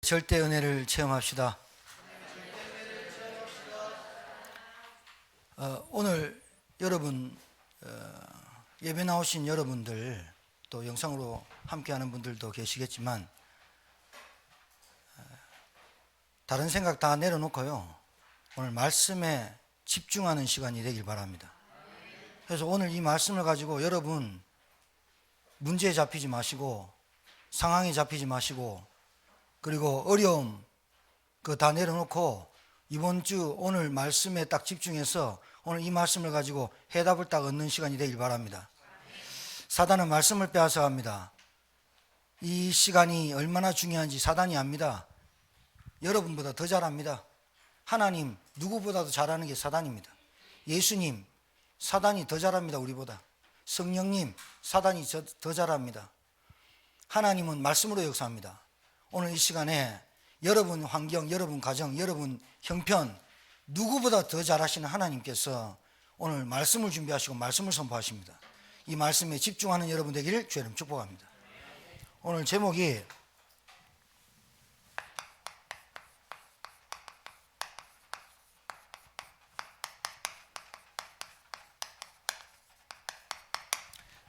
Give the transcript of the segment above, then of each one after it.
절대 은혜를 체험합시다. 오늘 여러분 예배 나오신 여러분들, 또 영상으로 함께하는 분들도 계시겠지만 다른 생각 다 내려놓고요, 오늘 말씀에 집중하는 시간이 되길 바랍니다. 그래서 오늘 이 말씀을 가지고 여러분 문제에 잡히지 마시고, 상황에 잡히지 마시고, 그리고 어려움 그거 다 내려놓고 이번 주 오늘 말씀에 딱 집중해서 오늘 이 말씀을 가지고 해답을 딱 얻는 시간이 되길 바랍니다. 사단은 말씀을 빼앗아갑니다. 이 시간이 얼마나 중요한지 사단이 압니다. 여러분보다 더 잘합니다. 하나님 누구보다도 잘하는 게 사단입니다. 예수님, 사단이 더 잘합니다. 우리보다. 성령님, 사단이 더 잘합니다. 하나님은 말씀으로 역사합니다. 오늘 이 시간에 여러분 환경, 여러분 가정, 여러분 형편 누구보다 더 잘하시는 하나님께서 오늘 말씀을 준비하시고 말씀을 선포하십니다. 이 말씀에 집중하는 여러분 되기를 주의 이름 축복합니다. 오늘 제목이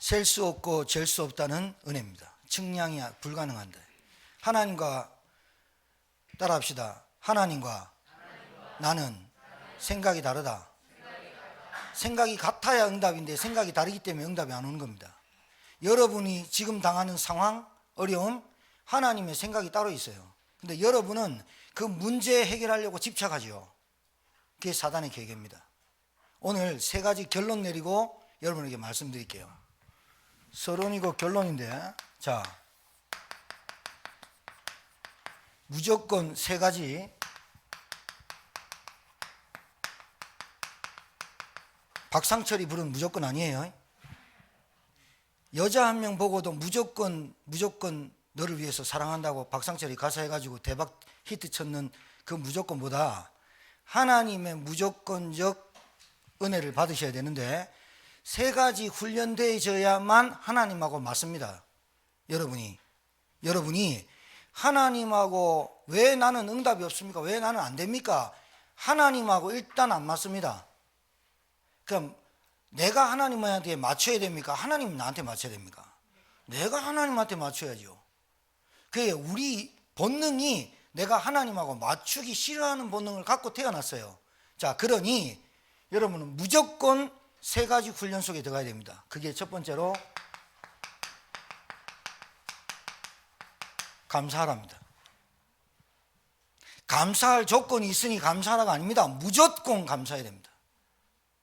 셀 수 없고 잴 수 없다는 은혜입니다. 측량이 불가능한데. 하나님과 따라합시다. 하나님과 나는 생각이 다르다. 생각이 같아야 응답인데 생각이 다르기 때문에 응답이 안 오는 겁니다. 여러분이 지금 당하는 상황, 어려움, 하나님의 생각이 따로 있어요. 근데 여러분은 그 문제 해결하려고 집착하지요. 그게 사단의 계획입니다. 오늘 세 가지 결론 내리고 여러분에게 말씀드릴게요. 서론이고 결론인데, 자, 무조건 세 가지. 박상철이 부른 무조건 아니에요. 여자 한 명 보고도 무조건 너를 위해서 사랑한다고 박상철이 가사해가지고 대박 히트 쳤는 그 무조건보다 하나님의 무조건적 은혜를 받으셔야 되는데, 세 가지 훈련되어져야만 하나님하고 맞습니다. 여러분이 하나님하고 왜 나는 응답이 없습니까? 왜 나는 안 됩니까? 하나님하고 일단 안 맞습니다. 그럼 내가 하나님한테 맞춰야 됩니까? 하나님 나한테 맞춰야 됩니까? 내가 하나님한테 맞춰야죠. 그게 우리 본능이 내가 하나님하고 맞추기 싫어하는 본능을 갖고 태어났어요. 자, 그러니 여러분은 무조건 세 가지 훈련 속에 들어가야 됩니다. 그게 첫 번째로 감사하랍니다. 감사할 조건이 있으니 감사하라가 아닙니다. 무조건 감사해야 됩니다.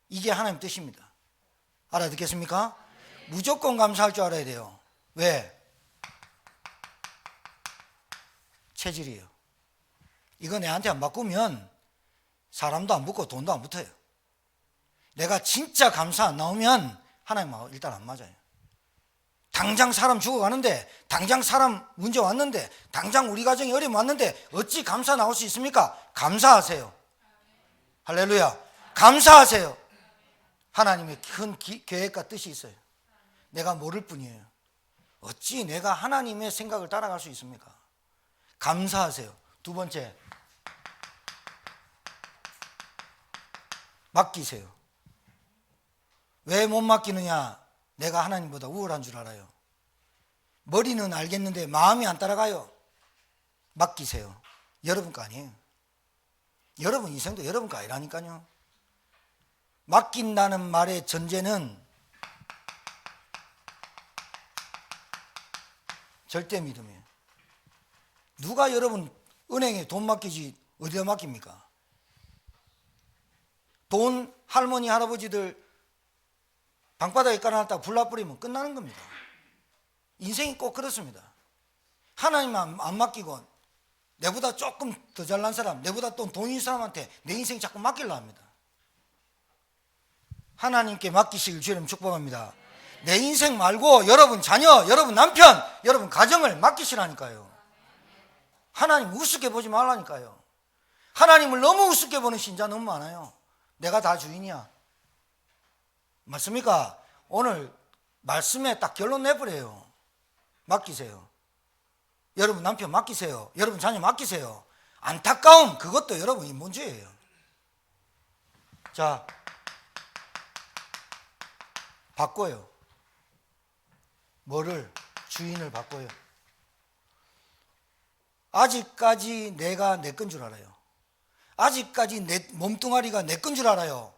이게 하나님 뜻입니다. 알아듣겠습니까? 무조건 감사할 줄 알아야 돼요. 왜? 체질이에요. 이거 내한테 안 바꾸면 사람도 안 붙고 돈도 안 붙어요. 내가 진짜 감사 안 나오면 하나님하고 일단 안 맞아요. 당장 사람 죽어가는데, 당장 사람 문제 왔는데, 당장 우리 가정에 어려움 왔는데 어찌 감사 나올 수 있습니까? 감사하세요. 할렐루야. 감사하세요. 하나님의 큰 계획과 뜻이 있어요. 내가 모를 뿐이에요. 어찌 내가 하나님의 생각을 따라갈 수 있습니까? 감사하세요. 두 번째, 맡기세요. 왜 못 맡기느냐? 내가 하나님보다 우월한 줄 알아요. 머리는 알겠는데 마음이 안 따라가요. 맡기세요. 여러분 거 아니에요. 여러분 인생도 여러분 거 아니라니까요. 맡긴다는 말의 전제는 절대 믿음이에요. 누가 여러분 은행에 돈 맡기지 어디다 맡깁니까? 돈 할머니 할아버지들 방바닥에 깔아놨다가 불나 뿌리면 끝나는 겁니다. 인생이 꼭 그렇습니다. 하나님 안 맡기고 내보다 조금 더 잘난 사람, 내보다 또 돈 있는 사람한테 내 인생 자꾸 맡기려 합니다. 하나님께 맡기시길 주님 축복합니다. 내 인생 말고 여러분 자녀, 여러분 남편, 여러분 가정을 맡기시라니까요. 하나님 우습게 보지 말라니까요. 하나님을 너무 우습게 보는 신자 너무 많아요. 내가 다 주인이야. 맞습니까? 오늘 말씀에 딱 결론 내버려요. 맡기세요. 여러분 남편 맡기세요. 여러분 자녀 맡기세요. 안타까움, 그것도 여러분 인본주의예요. 자, 바꿔요. 뭐를? 주인을 바꿔요. 아직까지 내가 내 건 줄 알아요. 아직까지 내 몸뚱아리가 내 건 줄 알아요.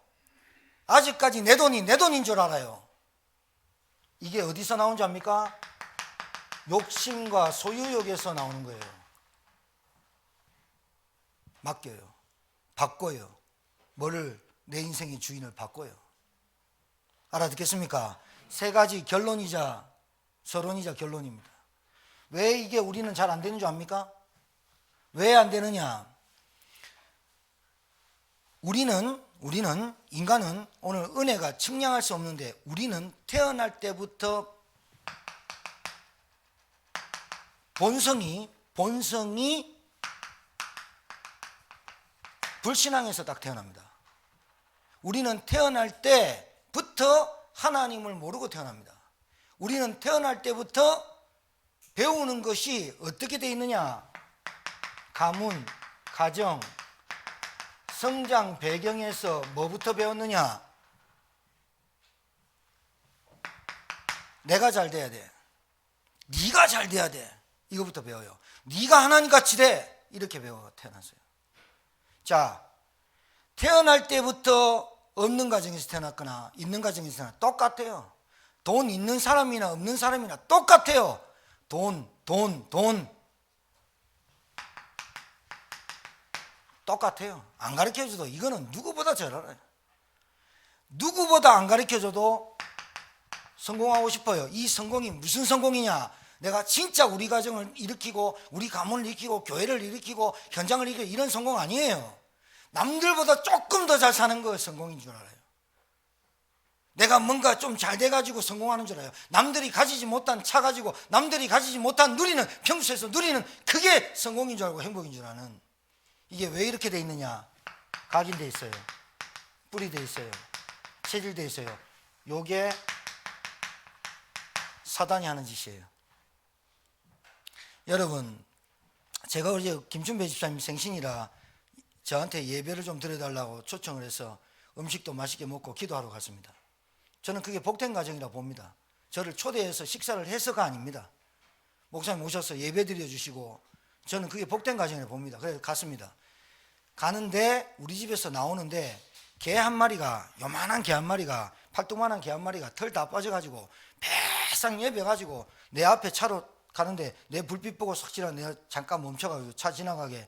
아직까지 내 돈이 내 돈인 줄 알아요. 이게 어디서 나온 줄 압니까? 욕심과 소유욕에서 나오는 거예요. 맡겨요. 바꿔요. 뭐를? 내 인생의 주인을 바꿔요. 알아듣겠습니까? 세 가지 결론이자 서론이자 결론입니다. 왜 이게 우리는 잘 안 되는 줄 압니까? 왜 안 되느냐? 우리는 인간은 오늘 은혜가 측량할 수 없는데 우리는 태어날 때부터 본성이 불신앙에서 딱 태어납니다. 우리는 태어날 때부터 하나님을 모르고 태어납니다. 우리는 태어날 때부터 배우는 것이 어떻게 되어 있느냐? 가문, 가정, 성장 배경에서 뭐부터 배웠느냐? 내가 잘 돼야 돼. 네가 잘 돼야 돼. 이거부터 배워요. 네가 하나님같이 돼. 이렇게 배워 태어났어요. 자, 태어날 때부터 없는 가정에서 태어났거나 있는 가정에서 태어났거나 똑같아요. 돈 있는 사람이나 없는 사람이나 똑같아요. 돈 똑같아요. 안 가르쳐줘도 이거는 누구보다 잘 알아요. 누구보다 안 가르쳐줘도 성공하고 싶어요. 이 성공이 무슨 성공이냐? 내가 진짜 우리 가정을 일으키고 우리 가문을 일으키고 교회를 일으키고 현장을 일으키고 이런 성공 아니에요. 남들보다 조금 더 잘 사는 거 성공인 줄 알아요. 내가 뭔가 좀 잘 돼가지고 성공하는 줄 알아요. 남들이 가지지 못한 차 가지고 남들이 가지지 못한 누리는 평소에서 누리는 그게 성공인 줄 알고 행복인 줄 아는. 이게 왜 이렇게 돼 있느냐? 각인돼 있어요. 뿌리돼 있어요. 체질돼 있어요. 요게 사단이 하는 짓이에요. 여러분, 제가 어제 김춘배 집사님 생신이라 저한테 예배를 좀 드려달라고 초청을 해서 음식도 맛있게 먹고 기도하러 갔습니다. 저는 그게 복된 가정이라 봅니다. 저를 초대해서 식사를 해서가 아닙니다. 목사님 오셔서 예배 드려주시고 저는 그게 복된 가정이라 봅니다. 그래서 갔습니다. 가는데 우리 집에서 나오는데 개 한 마리가, 요만한 개 한 마리가, 팔뚝만한 개 한 마리가 털 다 빠져가지고 배상 예배가지고 내 앞에 차로 가는데 내 불빛 보고 속지라 내가 잠깐 멈춰가지고 차 지나가게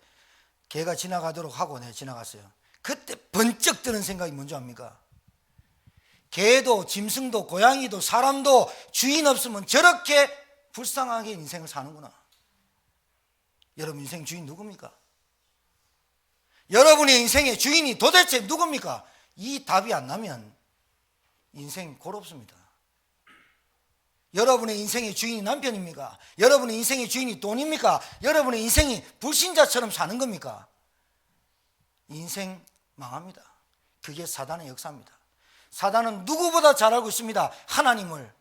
개가 지나가도록 하고 내가 지나갔어요. 그때 번쩍 드는 생각이 뭔지 압니까? 개도 짐승도 고양이도 사람도 주인 없으면 저렇게 불쌍하게 인생을 사는구나. 여러분 인생 주인 누굽니까? 여러분의 인생의 주인이 도대체 누굽니까? 이 답이 안 나면 인생 고롭습니다. 여러분의 인생의 주인이 남편입니까? 여러분의 인생의 주인이 돈입니까? 여러분의 인생이 불신자처럼 사는 겁니까? 인생 망합니다. 그게 사단의 역사입니다. 사단은 누구보다 잘 알고 있습니다. 하나님을.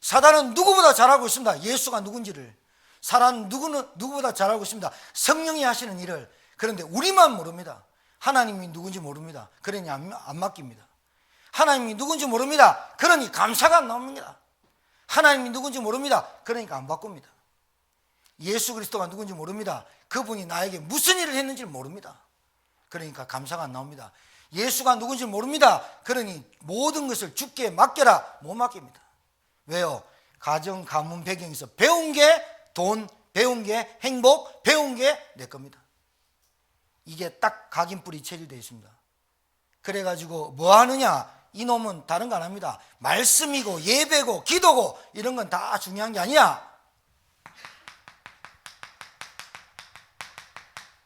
사단은 누구보다 잘 알고 있습니다. 예수가 누군지를. 사단은 누구보다 잘 알고 있습니다. 성령이 하시는 일을. 그런데 우리만 모릅니다. 하나님이 누군지 모릅니다. 그러니 안 맡깁니다. 하나님이 누군지 모릅니다. 그러니 감사가 안 나옵니다. 하나님이 누군지 모릅니다. 그러니까 안 바꿉니다. 예수 그리스도가 누군지 모릅니다. 그분이 나에게 무슨 일을 했는지 모릅니다. 그러니까 감사가 안 나옵니다. 예수가 누군지 모릅니다. 그러니 모든 것을 주께 맡겨라. 못 맡깁니다. 왜요? 가정, 가문 배경에서 배운 게 돈, 배운 게 행복, 배운 게 내 겁니다. 이게 딱 각인뿌리 체질되어 있습니다. 그래가지고 뭐 하느냐? 이놈은 다른 거 안 합니다. 말씀이고 예배고 기도고 이런 건 다 중요한 게 아니야.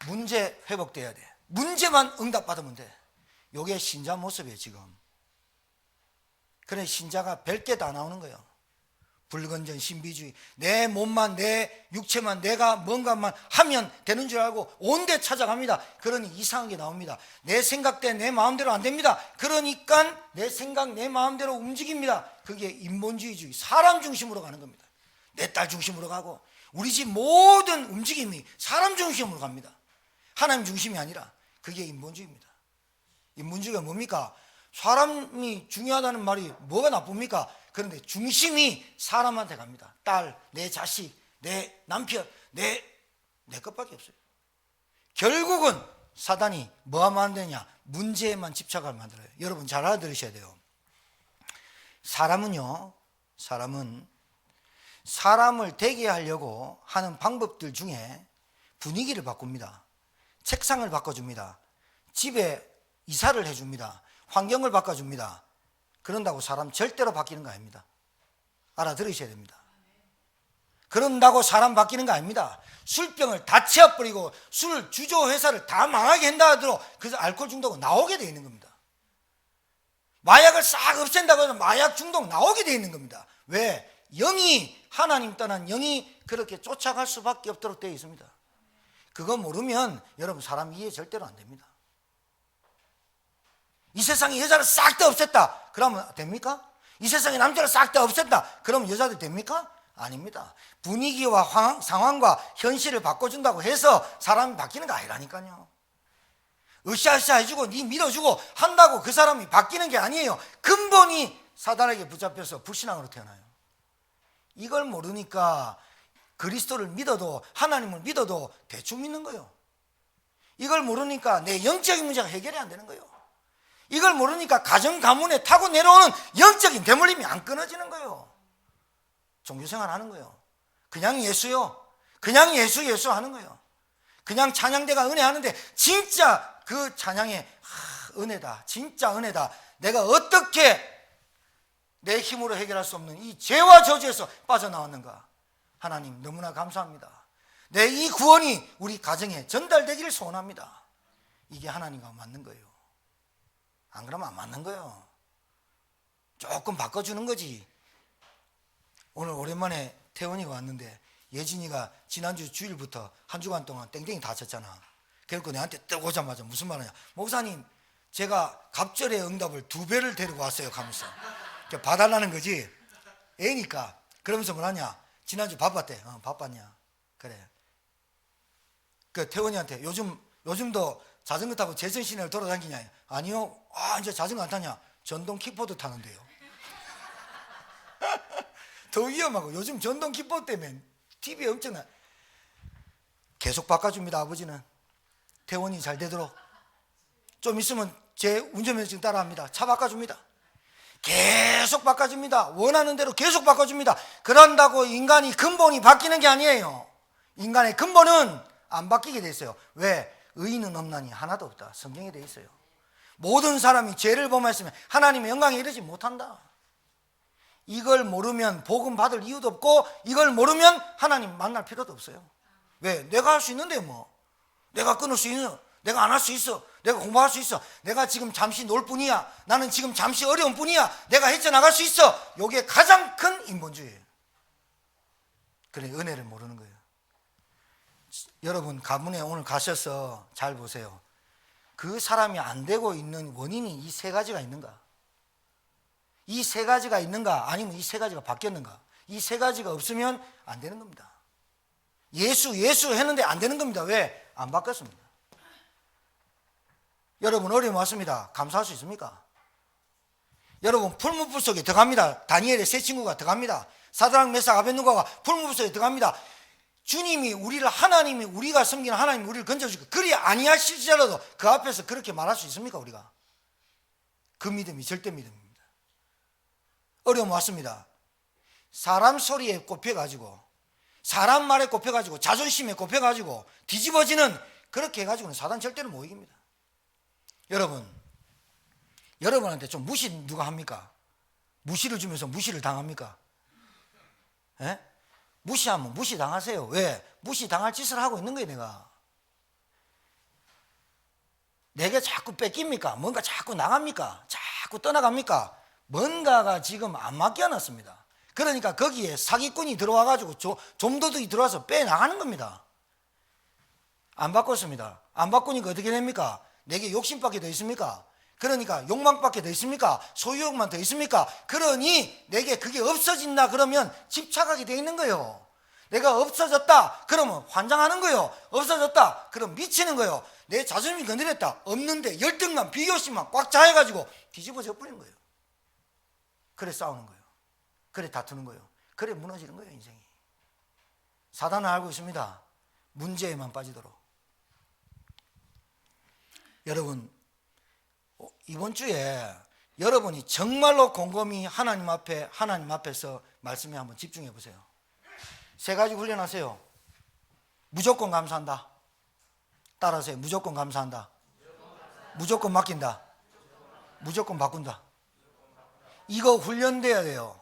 문제 회복돼야 돼. 문제만 응답받으면 돼. 이게 신자 모습이에요 지금. 그래 신자가 별게 다 나오는 거예요. 불건전 신비주의. 내 몸만 내 육체만 내가 뭔가만 하면 되는 줄 알고 온데 찾아갑니다. 그러니 이상한 게 나옵니다. 내 생각대 내 마음대로 안 됩니다. 그러니까 내 생각 내 마음대로 움직입니다. 그게 인본주의주의 사람 중심으로 가는 겁니다. 내 딸 중심으로 가고 우리 집 모든 움직임이 사람 중심으로 갑니다. 하나님 중심이 아니라. 그게 인본주의입니다. 인본주의가 뭡니까? 사람이 중요하다는 말이 뭐가 나쁩니까? 그런데 중심이 사람한테 갑니다. 딸, 내 자식, 내 남편, 내 것밖에 없어요. 결국은 사단이 뭐가 만드냐? 문제에만 집착을 만들어요. 여러분 잘 알아들으셔야 돼요. 사람은 사람을 되게 하려고 하는 방법들 중에 분위기를 바꿉니다. 책상을 바꿔줍니다. 집에 이사를 해줍니다. 환경을 바꿔줍니다. 그런다고 사람 절대로 바뀌는 거 아닙니다. 알아들으셔야 됩니다. 그런다고 사람 바뀌는 거 아닙니다. 술병을 다 치워버리고 술 주조 회사를 다 망하게 한다 하더라도 그래서 알코올 중독은 나오게 되어 있는 겁니다. 마약을 싹 없앤다고 해서 마약 중독 나오게 되어 있는 겁니다. 왜? 영이, 하나님 떠난 영이 그렇게 쫓아갈 수밖에 없도록 되어 있습니다. 그거 모르면 여러분 사람 이해 절대로 안 됩니다. 이 세상에 여자를 싹 다 없앴다 그러면 됩니까? 이 세상에 남자를 싹 다 없앴다 그러면 여자들 됩니까? 아닙니다. 분위기와 상황과 현실을 바꿔준다고 해서 사람이 바뀌는 거 아니라니까요. 으쌰으쌰 해주고 니 밀어주고 한다고 그 사람이 바뀌는 게 아니에요. 근본이 사단에게 붙잡혀서 불신앙으로 태어나요. 이걸 모르니까 그리스도를 믿어도 하나님을 믿어도 대충 믿는 거예요. 이걸 모르니까 내 영적인 문제가 해결이 안 되는 거예요. 이걸 모르니까 가정 가문에 타고 내려오는 영적인 대물림이 안 끊어지는 거예요. 종교생활 하는 거예요. 그냥 예수요. 그냥 예수 하는 거예요. 그냥 찬양대가 은혜 하는데 진짜 그 찬양에 은혜다. 진짜 은혜다. 내가 어떻게 내 힘으로 해결할 수 없는 이 죄와 저주에서 빠져나왔는가. 하나님 너무나 감사합니다. 내 이 구원이 우리 가정에 전달되기를 소원합니다. 이게 하나님과 맞는 거예요. 안 그러면 안 맞는 거예요. 조금 바꿔주는 거지. 오늘 오랜만에 태원이가 왔는데 예진이가 지난주 주일부터 한 주간 동안 땡땡이 다쳤잖아. 그래서 내한테 딱 오자마자 무슨 말 하냐. 목사님 제가 갑절의 응답을 2배를 데리고 왔어요 하면서 봐달라는 거지. 애니까. 그러면서 뭐하냐. 지난주 바빴대. 바빴냐. 그래. 그 태원이한테 요즘도 자전거 타고 제천시내를 돌아다니냐. 아니요. 이제 자전거 안 타냐. 전동 킥보드 타는데요. 더 위험하고 요즘 전동 킥보드 때문에 TV에 엄청나. 계속 바꿔줍니다. 아버지는 태원이 잘 되도록. 좀 있으면 제 운전면허증 따라합니다. 차 바꿔줍니다. 계속 바꿔줍니다. 원하는 대로 계속 바꿔줍니다. 그런다고 인간이 근본이 바뀌는 게 아니에요. 인간의 근본은 안 바뀌게 돼 있어요. 왜? 의인은 없나니 하나도 없다. 성경에 돼 있어요. 모든 사람이 죄를 범했으면 하나님의 영광에 이르지 못한다. 이걸 모르면 복음 받을 이유도 없고 이걸 모르면 하나님 만날 필요도 없어요. 왜? 내가 할 수 있는데 뭐. 내가 끊을 수 있는, 내가 안 할 수 있어. 내가 공부할 수 있어. 내가 지금 잠시 놀 뿐이야. 나는 지금 잠시 어려운 뿐이야. 내가 헤쳐나갈 수 있어. 이게 가장 큰 인본주의예요. 그래 은혜를 모르는 거예요. 여러분 가문에 오늘 가셔서 잘 보세요. 그 사람이 안 되고 있는 원인이 이 3가지가 있는가? 이 3가지가 있는가? 아니면 이 3가지가 바뀌었는가? 이 3가지가 없으면 안 되는 겁니다. 예수 했는데 안 되는 겁니다. 왜? 안 바뀌었습니다. 여러분 어려움 왔습니다. 감사할 수 있습니까? 여러분 풀무불 속에 들어갑니다. 다니엘의 세 친구가 들어갑니다. 사드락 메삭 아벳느고가 풀무불 속에 들어갑니다. 주님이 하나님이 우리가 섬기는 하나님이 우리를 건져주고 그리 아니하실지라도 그 앞에서 그렇게 말할 수 있습니까? 우리가 그 믿음이 절대 믿음입니다. 어려움 왔습니다. 사람 소리에 꼽혀가지고 사람 말에 꼽혀가지고 자존심에 꼽혀가지고 뒤집어지는 그렇게 해가지고는 사단 절대로 못 이깁니다. 여러분한테 좀 무시 누가 합니까? 무시를 주면서 무시를 당합니까? 예? 무시하면 무시 당하세요. 왜? 무시 당할 짓을 하고 있는 거예요. 내게 자꾸 뺏깁니까? 뭔가 자꾸 나갑니까? 자꾸 떠나갑니까? 뭔가가 지금 안 맡겨놨습니다. 그러니까 거기에 사기꾼이 들어와가지고 좀도둑이 들어와서 빼나가는 겁니다. 안 바꿨습니다. 안 바꾸니까 어떻게 됩니까? 내게 욕심밖에 더 있습니까? 그러니까 욕망밖에 더 있습니까? 소유욕만 더 있습니까? 그러니 내게 그게 없어진다 그러면 집착하게 돼 있는 거예요. 내가 없어졌다 그러면 환장하는 거예요. 없어졌다 그럼 미치는 거예요. 내 자존심이 건드렸다 없는데 열등감 비교심만 꽉 차해가지고 뒤집어져 버리는 거예요. 그래 싸우는 거예요. 그래 다투는 거예요. 그래 무너지는 거예요. 인생이. 사단은 알고 있습니다. 문제에만 빠지도록. 여러분 이번 주에 여러분이 정말로 곰곰이 하나님 앞에서 말씀에 한번 집중해 보세요. 세 가지 훈련하세요. 무조건 감사한다. 따라하세요. 무조건 감사한다. 무조건 맡긴다. 무조건 바꾼다. 이거 훈련돼야 돼요.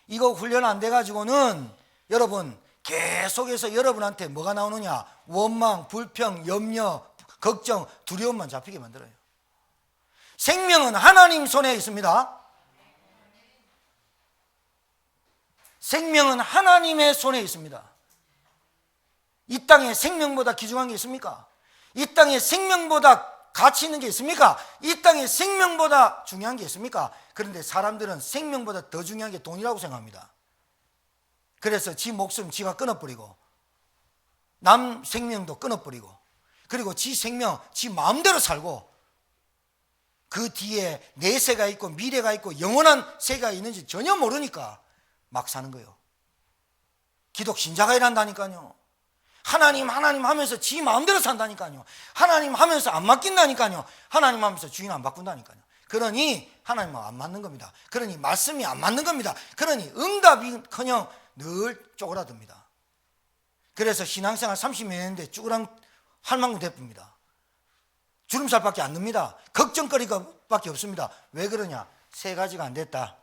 이거 훈련 안 돼가지고는 여러분 계속해서 여러분한테 뭐가 나오느냐? 원망, 불평, 염려, 걱정, 두려움만 잡히게 만들어요. 생명은 하나님 손에 있습니다. 생명은 하나님의 손에 있습니다. 이 땅에 생명보다 귀중한 게 있습니까? 이 땅에 생명보다 가치 있는 게 있습니까? 이 땅에 생명보다 중요한 게 있습니까? 그런데 사람들은 생명보다 더 중요한 게 돈이라고 생각합니다. 그래서 지 목숨 지가 끊어버리고 남 생명도 끊어버리고 그리고 지 생명 지 마음대로 살고 그 뒤에 내세가 있고 미래가 있고 영원한 세계가 있는지 전혀 모르니까 막 사는 거예요. 기독신자가 이란다니까요. 하나님 하면서 지 마음대로 산다니까요. 하나님 하면서 안 맡긴다니까요. 하나님 하면서 주인 안 바꾼다니까요. 그러니 하나님하고 안 맞는 겁니다. 그러니 말씀이 안 맞는 겁니다. 그러니 응답이커녕 늘 쪼그라듭니다. 그래서 신앙생활 30몇 년인데 쭈그랑 할 만큼 대쁩니다. 주름살밖에 안 납니다. 걱정거리밖에 없습니다. 왜 그러냐? 세 가지가 안 됐다.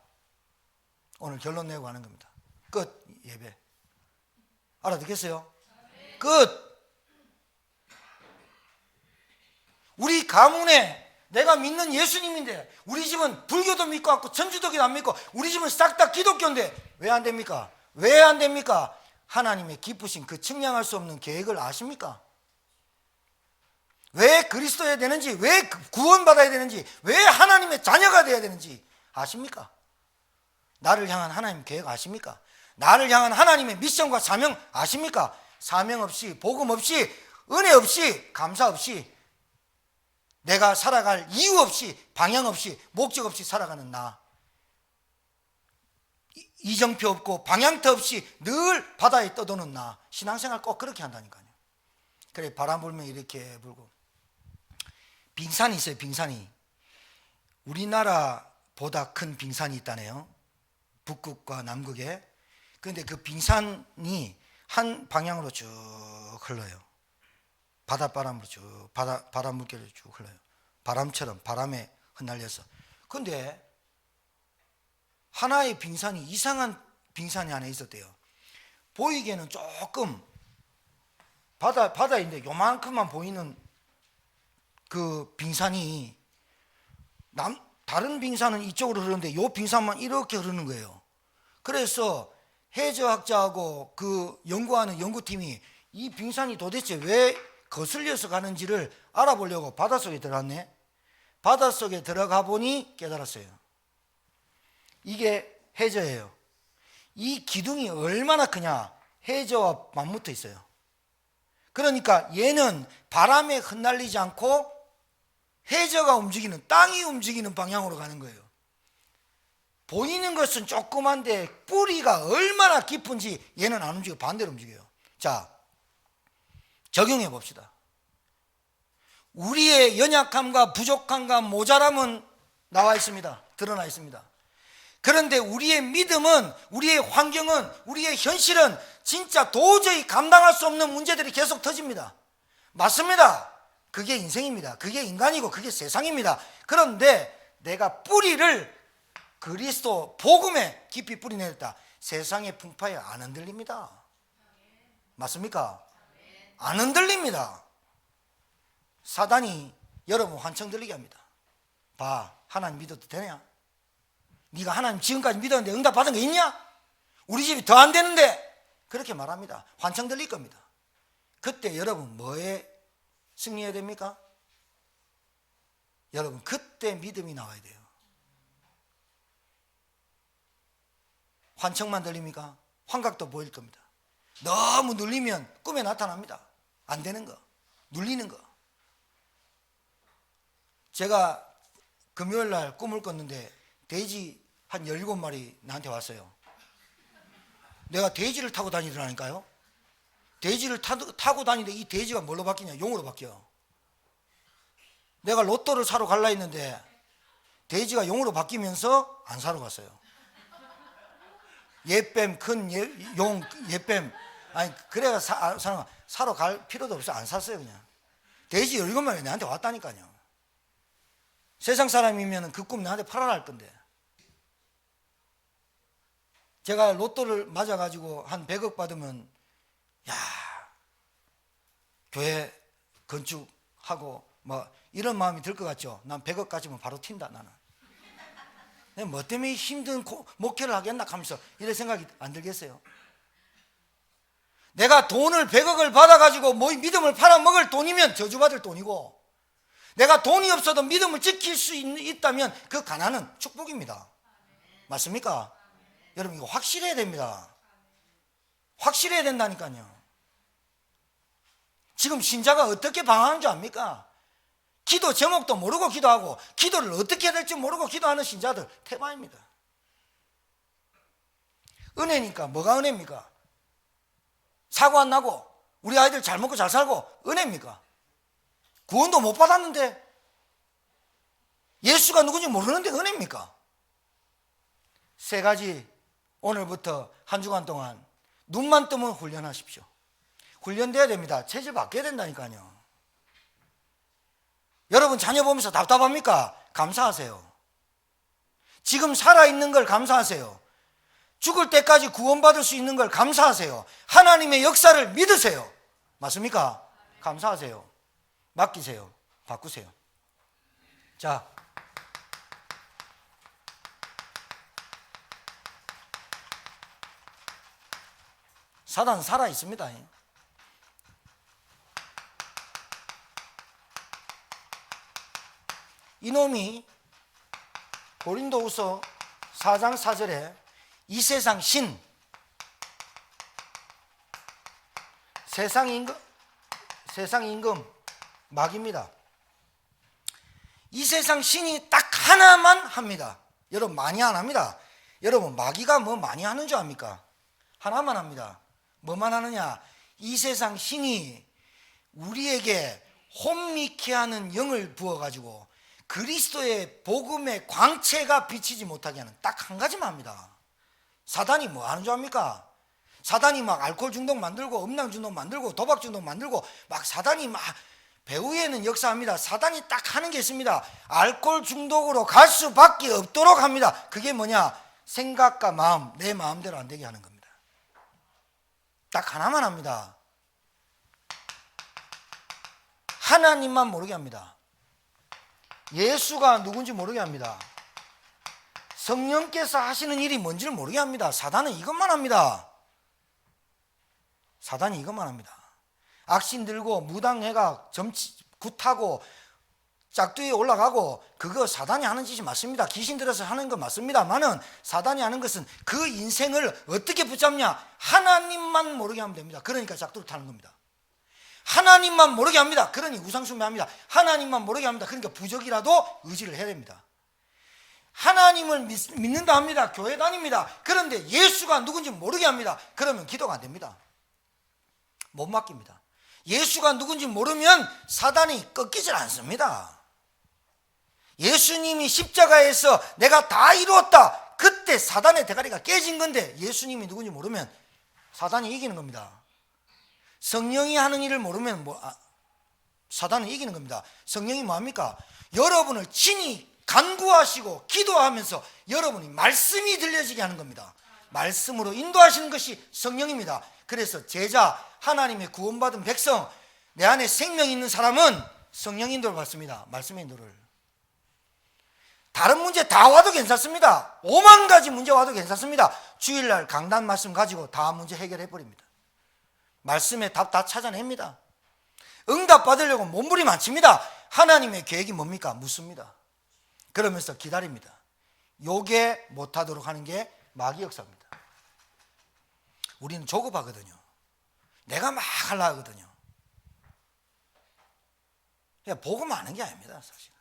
오늘 결론 내고 하는 겁니다. 끝. 예배. 알아듣겠어요? 끝. 우리 가문에 내가 믿는 예수님인데 우리 집은 불교도 믿고 않고 천주교도 안 믿고 우리 집은 싹 다 기독교인데 왜 안 됩니까? 왜 안 됩니까? 하나님의 기쁘신 그 측량할 수 없는 계획을 아십니까? 왜 그리스도여야 되는지, 왜 구원받아야 되는지, 왜 하나님의 자녀가 되어야 되는지 아십니까? 나를 향한 하나님 계획 아십니까? 나를 향한 하나님의 미션과 사명 아십니까? 사명 없이, 복음 없이, 은혜 없이, 감사 없이, 내가 살아갈 이유 없이, 방향 없이, 목적 없이 살아가는 나, 이정표 없고 방향터 없이 늘 바다에 떠도는 나, 신앙생활 꼭 그렇게 한다니까요. 그래 바람 불면 이렇게 불고. 빙산이 있어요. 빙산이. 우리나라보다 큰 빙산이 있다네요. 북극과 남극에. 그런데 그 빙산이 한 방향으로 쭉 흘러요. 바닷바람으로 쭉 바람 물결로 쭉 흘러요. 바람처럼 바람에 흩날려서. 그런데 하나의 빙산이 이상한 빙산이 하나 있었대요. 보이기에는 조금 바다인데 요만큼만 보이는 그 빙산이 다른 빙산은 이쪽으로 흐르는데 요 빙산만 이렇게 흐르는 거예요. 그래서 해저학자하고 그 연구하는 연구팀이 이 빙산이 도대체 왜 거슬려서 가는지를 알아보려고 바닷속에 들어갔네. 바닷속에 들어가 보니 깨달았어요. 이게 해저예요. 이 기둥이 얼마나 크냐? 해저와 맞붙어 있어요. 그러니까 얘는 바람에 흩날리지 않고 해저가 움직이는, 땅이 움직이는 방향으로 가는 거예요. 보이는 것은 조그만데 뿌리가 얼마나 깊은지 얘는 안 움직여요. 반대로 움직여요. 자, 적용해 봅시다. 우리의 연약함과 부족함과 모자람은 나와 있습니다. 드러나 있습니다. 그런데 우리의 믿음은, 우리의 환경은, 우리의 현실은 진짜 도저히 감당할 수 없는 문제들이 계속 터집니다. 맞습니다. 그게 인생입니다. 그게 인간이고 그게 세상입니다. 그런데 내가 뿌리를 그리스도 복음에 깊이 뿌리내렸다. 세상의 풍파에 안 흔들립니다. 맞습니까? 안 흔들립니다. 사단이 여러분 환청 들리게 합니다. 봐, 하나님 믿어도 되냐? 네가 하나님 지금까지 믿었는데 응답 받은 거 있냐? 우리 집이 더 안 되는데 그렇게 말합니다. 환청 들릴 겁니다. 그때 여러분 뭐에 승리해야 됩니까? 여러분 그때 믿음이 나와야 돼요. 환청만 들립니까? 환각도 보일 겁니다. 너무 눌리면 꿈에 나타납니다. 안 되는 거, 눌리는 거. 제가 금요일 날 꿈을 꿨는데 돼지 한 17마리 나한테 왔어요. 내가 돼지를 타고 다니더라니까요. 돼지를 타고 다니는데 이 돼지가 뭘로 바뀌냐? 용으로 바뀌어. 내가 로또를 사러 갈라 했는데 돼지가 용으로 바뀌면서 안 사러 갔어요. 예뱀, 큰 용, 예뱀. 아니, 그래가 사러 갈 필요도 없어. 안 샀어요, 그냥. 돼지 17마리 나한테 왔다니까요. 세상 사람이면 그 꿈 나한테 팔아라 할 건데. 제가 로또를 맞아가지고 한 100억 받으면, 야, 교회 건축하고 뭐 이런 마음이 들 것 같죠? 난 100억 가지면 바로 튄다, 나는. 뭐 때문에 힘든 목회를 하겠나 하면서 이런 생각이 안 들겠어요? 내가 돈을 100억을 받아가지고 뭐 믿음을 팔아먹을 돈이면 저주받을 돈이고, 내가 돈이 없어도 믿음을 지킬 수 있다면 그 가난은 축복입니다. 맞습니까? 여러분, 이거 확실해야 됩니다. 확실해야 된다니까요. 지금 신자가 어떻게 방황하는 줄 압니까? 기도 제목도 모르고 기도하고 기도를 어떻게 해야 될지 모르고 기도하는 신자들 태반입니다. 은혜니까 뭐가 은혜입니까? 사고 안 나고 우리 아이들 잘 먹고 잘 살고 은혜입니까? 구원도 못 받았는데, 예수가 누군지 모르는데 은혜입니까? 세 가지 오늘부터 한 주간 동안 눈만 뜨면 훈련하십시오. 훈련돼야 됩니다. 체질 바뀌어야 된다니까요. 여러분 자녀 보면서 답답합니까? 감사하세요. 지금 살아있는 걸 감사하세요. 죽을 때까지 구원받을 수 있는 걸 감사하세요. 하나님의 역사를 믿으세요. 맞습니까? 감사하세요. 맡기세요. 바꾸세요. 자, 사단 살아 있습니다. 이놈이 고린도후서 4장 4절에 이 세상 신, 세상 임금 마귀입니다. 이 세상 신이 딱 하나만 합니다. 여러분 많이 안 합니다. 여러분 마귀가 뭐 많이 하는 줄 압니까? 하나만 합니다. 뭐만 하느냐? 이 세상 신이 우리에게 혼미케 하는 영을 부어가지고 그리스도의 복음의 광채가 비치지 못하게 하는 딱 한 가지만 합니다. 사단이 뭐 하는 줄 압니까? 사단이 막 알코올 중독 만들고 음란 중독 만들고 도박 중독 만들고 막 사단이 막 배후에는 역사합니다. 사단이 딱 하는 게 있습니다. 알코올 중독으로 갈 수밖에 없도록 합니다. 그게 뭐냐? 생각과 마음, 내 마음대로 안 되게 하는 겁니다. 딱 하나만 합니다. 하나님만 모르게 합니다. 예수가 누군지 모르게 합니다. 성령께서 하시는 일이 뭔지를 모르게 합니다. 사단은 이것만 합니다. 사단이 이것만 합니다. 악신 들고 무당해가 굿하고 짝두에 올라가고 그거 사단이 하는 짓이 맞습니다. 귀신 들어서 하는 거 맞습니다만은 사단이 하는 것은 그 인생을 어떻게 붙잡냐? 하나님만 모르게 하면 됩니다. 그러니까 짝두를 타는 겁니다. 하나님만 모르게 합니다. 그러니 우상숭배합니다. 하나님만 모르게 합니다. 그러니까 부적이라도 의지를 해야 됩니다. 하나님을 믿는다 합니다. 교회 다닙니다. 그런데 예수가 누군지 모르게 합니다. 그러면 기도가 안 됩니다. 못 맡깁니다. 예수가 누군지 모르면 사단이 꺾이질 않습니다. 예수님이 십자가에서 내가 다 이루었다. 그때 사단의 대가리가 깨진 건데 예수님이 누군지 모르면 사단이 이기는 겁니다. 성령이 하는 일을 모르면 사단은 이기는 겁니다. 성령이 뭐합니까? 여러분을 친히 간구하시고 기도하면서 여러분이 말씀이 들려지게 하는 겁니다. 말씀으로 인도하시는 것이 성령입니다. 그래서 제자, 하나님의 구원받은 백성, 내 안에 생명이 있는 사람은 성령 인도를 받습니다. 말씀의 인도를. 다른 문제 다 와도 괜찮습니다. 5만 가지 문제 와도 괜찮습니다. 주일날 강단 말씀 가지고 다 문제 해결해 버립니다. 말씀의 답 다 찾아냅니다. 응답 받으려고 몸부림 안 칩니다. 하나님의 계획이 뭡니까? 묻습니다. 그러면서 기다립니다. 요게 못하도록 하는 게 마귀 역사입니다. 우리는 조급하거든요. 내가 막 하려고 하거든요. 그냥 복음 아는 게 아닙니다, 사실.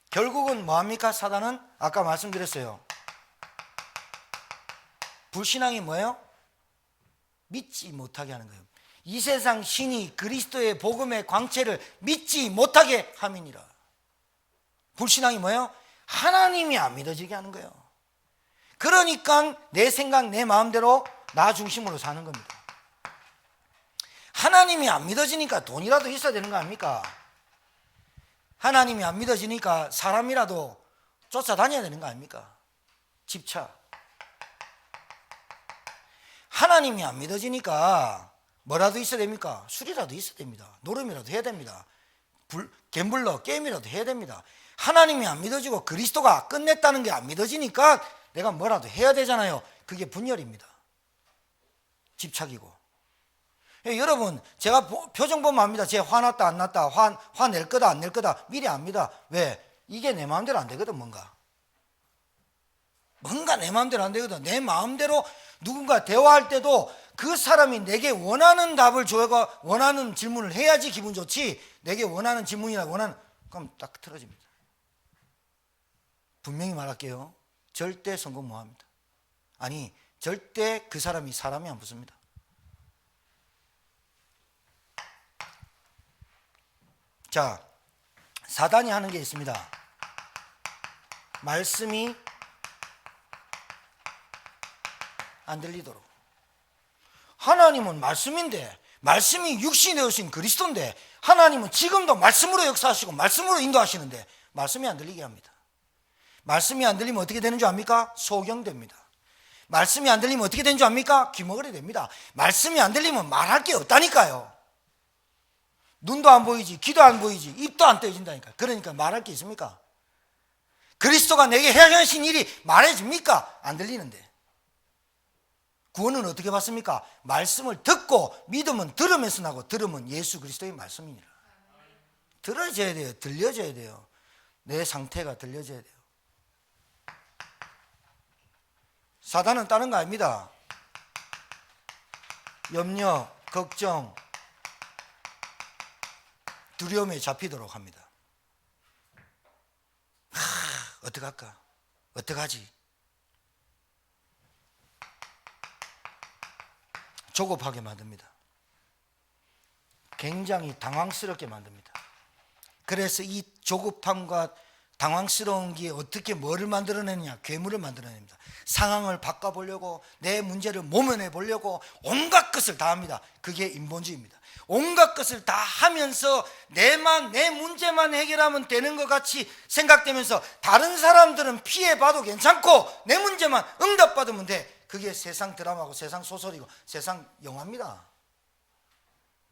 결국은 뭐합니까? 사단은 아까 말씀드렸어요. 불신앙이 뭐예요? 믿지 못하게 하는 거예요. 이 세상 신이 그리스도의 복음의 광채를 믿지 못하게 함이니라. 불신앙이 뭐예요? 하나님이 안 믿어지게 하는 거예요. 그러니까 내 생각, 내 마음대로 나 중심으로 사는 겁니다. 하나님이 안 믿어지니까 돈이라도 있어야 되는 거 아닙니까? 하나님이 안 믿어지니까 사람이라도 쫓아다녀야 되는 거 아닙니까? 집차. 하나님이 안 믿어지니까 뭐라도 있어야 됩니까? 술이라도 있어야 됩니다. 노름이라도 해야 됩니다. 갬블러, 게임이라도 해야 됩니다. 하나님이 안 믿어지고 그리스도가 끝냈다는 게 안 믿어지니까 내가 뭐라도 해야 되잖아요. 그게 분열입니다. 집착이고. 여러분, 제가 표정 보면 압니다. 쟤 화났다 안 났다, 화낼 거다 안 낼 거다 미리 압니다. 왜? 이게 내 마음대로 안 되거든. 뭔가 내 마음대로 안 되거든. 내 마음대로 누군가 대화할 때도 그 사람이 내게 원하는 답을 줘가 원하는 질문을 해야지 기분 좋지. 내게 원하는 질문이나 그럼 딱 틀어집니다. 분명히 말할게요. 절대 성공 못합니다. 아니, 절대 그 사람이 사람이 안 붙습니다. 자, 사단이 하는 게 있습니다. 말씀이 안 들리도록. 하나님은 말씀인데, 말씀이 육신이 되어신 그리스도인데, 하나님은 지금도 말씀으로 역사하시고 말씀으로 인도하시는데 말씀이 안 들리게 합니다. 말씀이 안 들리면 어떻게 되는 줄 압니까? 소경됩니다. 말씀이 안 들리면 어떻게 되는 줄 압니까? 귀머거리 됩니다. 말씀이 안 들리면 말할 게 없다니까요. 눈도 안 보이지, 귀도 안 보이지, 입도 안 떼진다니까. 그러니까 말할 게 있습니까? 그리스도가 내게 행하신 일이 말해집니까? 안 들리는데. 구원은 어떻게 받습니까? 말씀을 듣고, 믿음은 들으면서 나고, 들으면 예수 그리스도의 말씀이니라. 들어져야 돼요. 들려져야 돼요. 내 상태가 들려져야 돼요. 사단은 다른 거 아닙니다. 염려, 걱정, 두려움에 잡히도록 합니다. 어떡할까? 어떡하지? 조급하게 만듭니다. 굉장히 당황스럽게 만듭니다. 그래서 이 조급함과 당황스러운 게 어떻게 뭐를 만들어내느냐? 괴물을 만들어냅니다. 상황을 바꿔보려고, 내 문제를 모면해 보려고 온갖 것을 다 합니다. 그게 인본주의입니다. 온갖 것을 다 하면서 내 문제만 해결하면 되는 것 같이 생각되면서 다른 사람들은 피해봐도 괜찮고 내 문제만 응답받으면 돼. 그게 세상 드라마고 세상 소설이고 세상 영화입니다.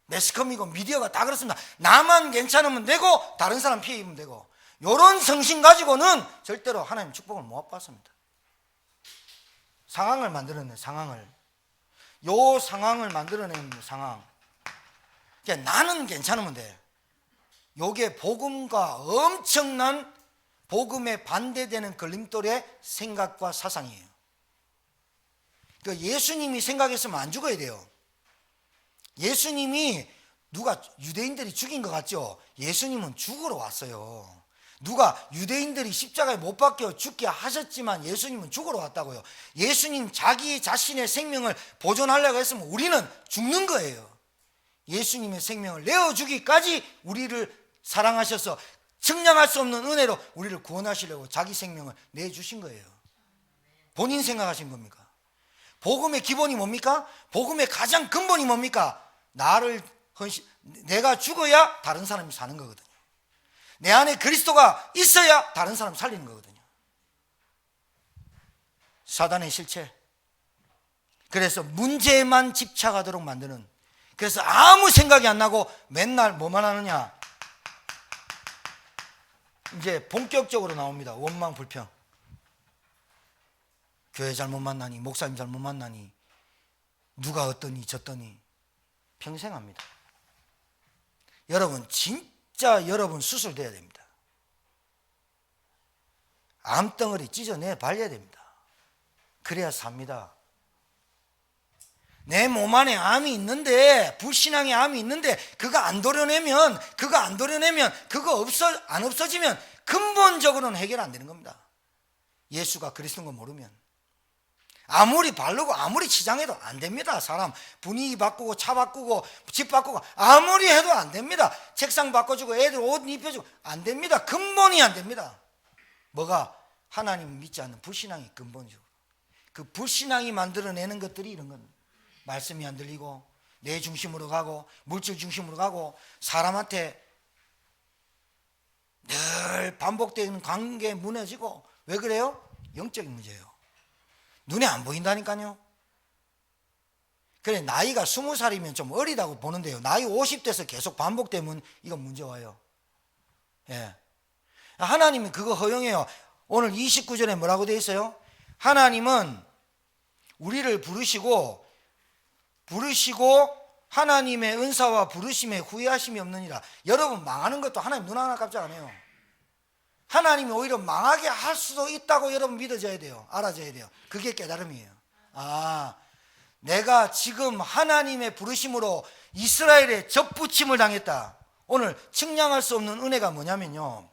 매스컴이고 미디어가 다 그렇습니다. 나만 괜찮으면 되고 다른 사람 피해 입으면 되고, 이런 성신 가지고는 절대로 하나님 축복을 못 받습니다. 상황을 만들어내는 상황을 만들어내는 상황. 그러니까 나는 괜찮으면 돼. 요게 복음과 엄청난 복음에 반대되는 걸림돌의 생각과 사상이에요. 그러니까 예수님이 생각했으면 안 죽어야 돼요. 예수님이 누가 유대인들이 죽인 것 같죠? 예수님은 죽으러 왔어요. 누가 유대인들이 십자가에 못 박혀 죽게 하셨지만 예수님은 죽으러 왔다고요. 예수님 자기 자신의 생명을 보존하려고 했으면 우리는 죽는 거예요. 예수님의 생명을 내어주기까지 우리를 사랑하셔서 측량할 수 없는 은혜로 우리를 구원하시려고 자기 생명을 내주신 거예요. 본인 생각하신 겁니까? 복음의 기본이 뭡니까? 복음의 가장 근본이 뭡니까? 내가 죽어야 다른 사람이 사는 거거든요. 내 안에 그리스도가 있어야 다른 사람 살리는 거거든요. 사단의 실체. 그래서 문제만 집착하도록 만드는, 그래서 아무 생각이 안 나고 맨날 뭐만 하느냐? 이제 본격적으로 나옵니다. 원망, 불평. 교회 잘못 만나니, 목사님 잘못 만나니, 누가 어떠니 저떠니 평생 합니다. 여러분 진짜 여러분 수술돼야 됩니다. 암덩어리 찢어내 발려야 됩니다. 그래야 삽니다. 내 몸 안에 암이 있는데, 불신앙의 암이 있는데 그거 안 도려내면 그거 안 없어지면 근본적으로는 해결 안 되는 겁니다. 예수가 그리스도인 거 모르면. 아무리 바르고 아무리 치장해도 안 됩니다. 사람 분위기 바꾸고 차 바꾸고 집 바꾸고 아무리 해도 안 됩니다. 책상 바꿔주고 애들 옷 입혀주고 안 됩니다. 근본이 안 됩니다. 뭐가? 하나님을 믿지 않는 불신앙이 근본적으로. 그 불신앙이 만들어내는 것들이 이런 겁니다. 말씀이 안 들리고 내 중심으로 가고 물질 중심으로 가고 사람한테 늘 반복되는 관계 무너지고. 왜 그래요? 영적인 문제예요. 눈에 안 보인다니까요. 그래, 나이가 20살이면 좀 어리다고 보는데요, 나이 50대에서 계속 반복되면 이건 문제 와요. 예. 하나님이 그거 허용해요. 오늘 29절에 뭐라고 되어 있어요? 하나님은 우리를 부르시고 하나님의 은사와 부르심에 후회하심이 없느니라. 여러분, 망하는 것도 하나님 눈 하나 깜짝 안 해요. 하나님이 오히려 망하게 할 수도 있다고 여러분 믿어져야 돼요. 알아져야 돼요. 그게 깨달음이에요. 내가 지금 하나님의 부르심으로 이스라엘에 접붙임을 당했다. 오늘 측량할 수 없는 은혜가 뭐냐면요,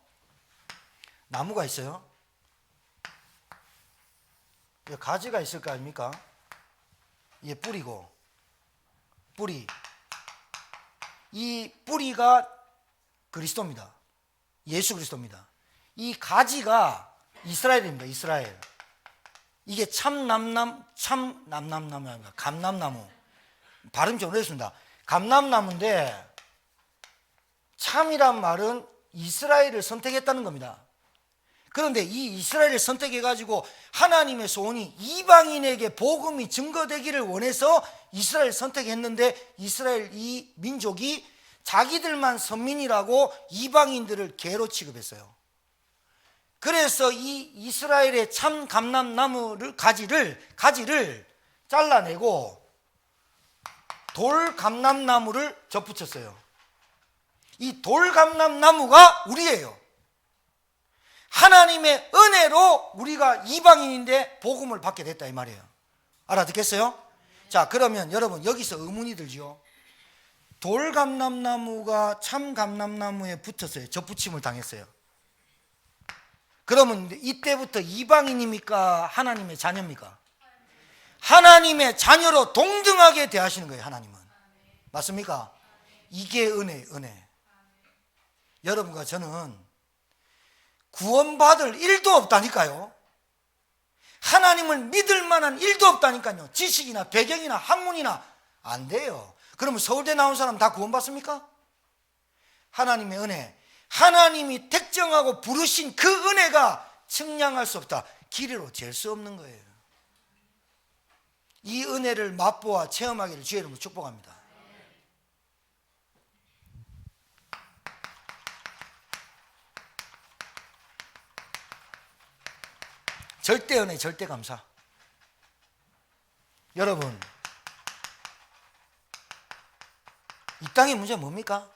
나무가 있어요. 가지가 있을 거 아닙니까? 이게 뿌리고, 이 뿌리가 그리스도입니다. 예수 그리스도입니다. 이 가지가 이스라엘입니다. 이스라엘. 이게 감남나무. 발음이 좀 어렵습니다. 감남나무인데, 참이란 말은 이스라엘을 선택했다는 겁니다. 그런데 이 이스라엘을 선택해가지고 하나님의 소원이 이방인에게 복음이 증거되기를 원해서 이스라엘을 선택했는데, 이스라엘 이 민족이 자기들만 선민이라고 이방인들을 개로 취급했어요. 그래서 이 이스라엘의 참 감람나무를 가지를 잘라내고 돌 감람나무를 접붙였어요. 이 돌 감람나무가 우리예요. 하나님의 은혜로 우리가 이방인인데 복음을 받게 됐다 이 말이에요. 알아듣겠어요? 자, 그러면 여러분 여기서 의문이 들죠. 돌 감람나무가 참 감람나무에 붙었어요. 접붙임을 당했어요. 그러면 이때부터 이방인입니까? 하나님의 자녀입니까? 하나님의 자녀로 동등하게 대하시는 거예요. 하나님은. 맞습니까? 이게 은혜. 여러분과 저는 구원받을 일도 없다니까요. 하나님을 믿을 만한 일도 없다니까요. 지식이나 배경이나 학문이나 안 돼요. 그러면 서울대 나온 사람 다 구원받습니까? 하나님의 은혜, 하나님이 택정하고 부르신 그 은혜가 측량할 수 없다. 길이로 잴 수 없는 거예요. 이 은혜를 맛보아 체험하기를 주의 이름으로 축복합니다. 절대 은혜, 절대 감사. 여러분, 이 땅의 문제는 뭡니까?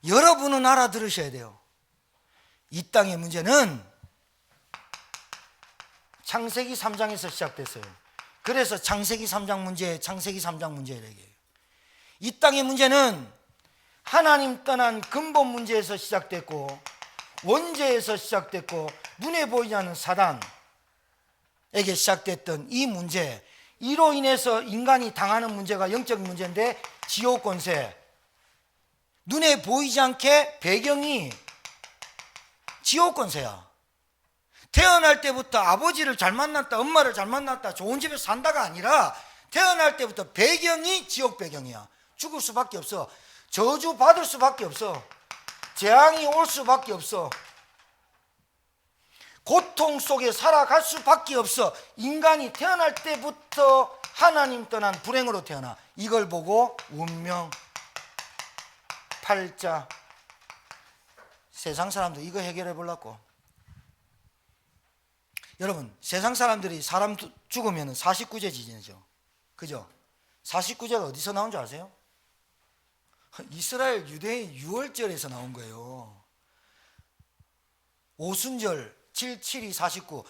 여러분은 알아들으셔야 돼요. 이 땅의 문제는 창세기 3장에서 시작됐어요. 그래서 창세기 3장 문제를 얘기해요. 이 땅의 문제는 하나님 떠난 근본 문제에서 시작됐고, 원죄에서 시작됐고, 눈에 보이지 않는 사단에게 시작됐던 이 문제, 이로 인해서 인간이 당하는 문제가 영적인 문제인데, 지옥 권세, 눈에 보이지 않게 배경이 지옥 권세야. 태어날 때부터 아버지를 잘 만났다, 엄마를 잘 만났다, 좋은 집에서 산다가 아니라 태어날 때부터 배경이 지옥 배경이야. 죽을 수밖에 없어. 저주 받을 수밖에 없어. 재앙이 올 수밖에 없어. 고통 속에 살아갈 수밖에 없어. 인간이 태어날 때부터 하나님 떠난 불행으로 태어나. 이걸 보고 운명, 팔자, 세상 사람들 이거 해결해 보려고. 여러분, 세상 사람들이 사람 죽으면 49제 지내죠. 그죠? 49제가 어디서 나온 줄 아세요? 이스라엘 유대인 유월절에서 나온 거예요. 오순절 7, 7이 49,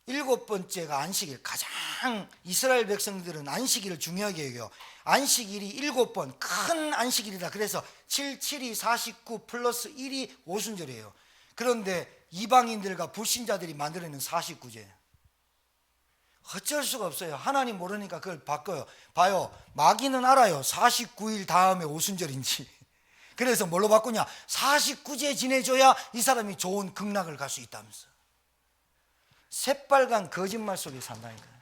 일곱 번째가 안식일, 가장 항상 이스라엘 백성들은 안식일을 중요하게 여겨요. 안식일이 7번 큰 안식일이다. 그래서 7, 7이 49 플러스 1이 오순절이에요. 그런데 이방인들과 불신자들이 만들어내는 49제. 어쩔 수가 없어요. 하나님 모르니까 그걸 바꿔요. 봐요. 마귀는 알아요. 49일 다음에 오순절인지. 그래서 뭘로 바꾸냐? 49제 지내줘야 이 사람이 좋은 극락을 갈 수 있다면서. 새빨간 거짓말 속에 산다니까요.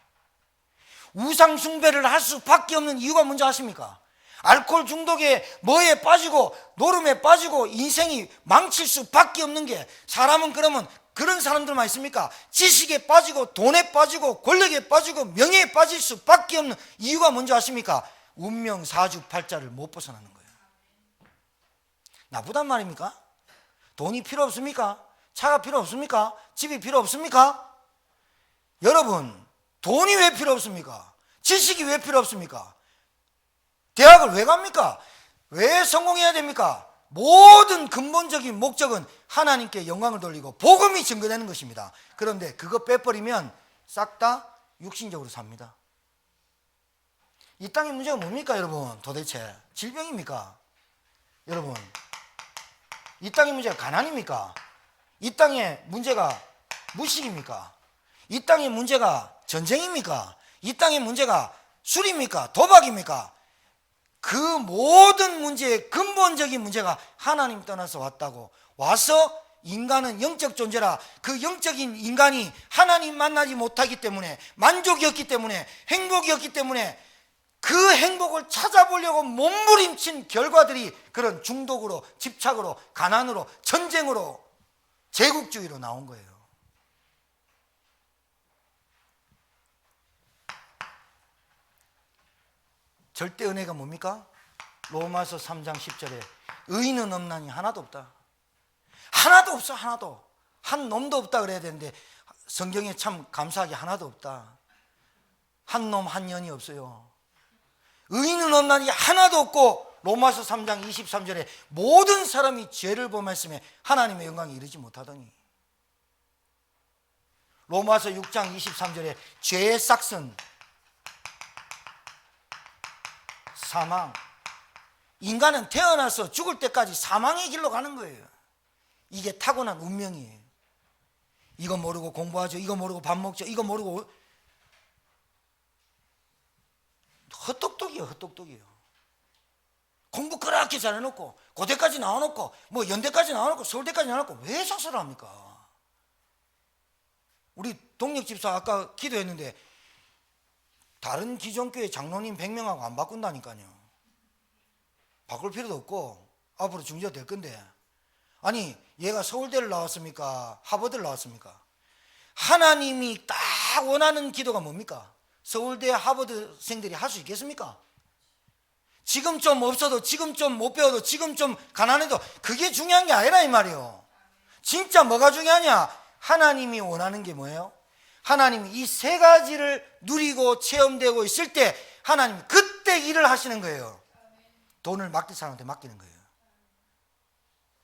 우상 숭배를 할 수밖에 없는 이유가 뭔지 아십니까? 알코올 중독에 뭐에 빠지고 노름에 빠지고 인생이 망칠 수밖에 없는 게, 사람은 그러면 그런 사람들만 있습니까? 지식에 빠지고 돈에 빠지고 권력에 빠지고 명예에 빠질 수밖에 없는 이유가 뭔지 아십니까? 운명 사주팔자를 못 벗어나는 거예요. 나쁘단 말입니까? 돈이 필요 없습니까? 차가 필요 없습니까? 집이 필요 없습니까? 여러분, 돈이 왜 필요 없습니까? 지식이 왜 필요 없습니까? 대학을 왜 갑니까? 왜 성공해야 됩니까? 모든 근본적인 목적은 하나님께 영광을 돌리고 복음이 증거되는 것입니다. 그런데 그거 빼버리면 싹 다 육신적으로 삽니다. 이 땅의 문제가 뭡니까 여러분? 도대체 질병입니까? 여러분, 이 땅의 문제가 가난입니까? 이 땅의 문제가 무식입니까? 이 땅의 문제가 전쟁입니까? 이 땅의 문제가 술입니까? 도박입니까? 그 모든 문제의 근본적인 문제가 하나님 떠나서 왔다고. 와서 인간은 영적 존재라. 그 영적인 인간이 하나님 만나지 못하기 때문에, 만족이 없기 때문에, 행복이 없기 때문에 그 행복을 찾아보려고 몸부림친 결과들이 그런 중독으로, 집착으로, 가난으로, 전쟁으로, 제국주의로 나온 거예요. 절대 은혜가 뭡니까? 로마서 3장 10절에 의인은 없나니 하나도 없다. 하나도 없어. 하나도. 한 놈도 없다 그래야 되는데 성경에 참 감사하게 하나도 없다. 한 놈 한 년이 없어요. 의인은 없나니 하나도 없고, 로마서 3장 23절에 모든 사람이 죄를 범했음에 하나님의 영광에 이르지 못하더니, 로마서 6장 23절에 죄의 싹슨 사망. 인간은 태어나서 죽을 때까지 사망의 길로 가는 거예요. 이게 타고난 운명이에요. 이거 모르고 공부하죠. 이거 모르고 밥 먹죠. 이거 모르고 헛똑똑이에요. 헛똑똑이에요. 공부 그렇게 잘해놓고 고대까지 나와놓고 뭐 연대까지 나와놓고 서울대까지 나와놓고 왜 자살을 합니까? 우리 동력집사 아까 기도했는데 다른 기존교회 장로님 100명하고 안 바꾼다니까요. 바꿀 필요도 없고 앞으로 중지가 될 건데, 아니 얘가 서울대를 나왔습니까? 하버드를 나왔습니까? 하나님이 딱 원하는 기도가 뭡니까? 서울대 하버드생들이 할 수 있겠습니까? 지금 좀 없어도, 지금 좀 못 배워도, 지금 좀 가난해도 그게 중요한 게 아니라 이 말이에요. 진짜 뭐가 중요하냐? 하나님이 원하는 게 뭐예요? 하나님이 이 세 가지를 누리고 체험되고 있을 때 하나님이 그때 일을 하시는 거예요. 돈을 맡길 사람한테 맡기는 거예요.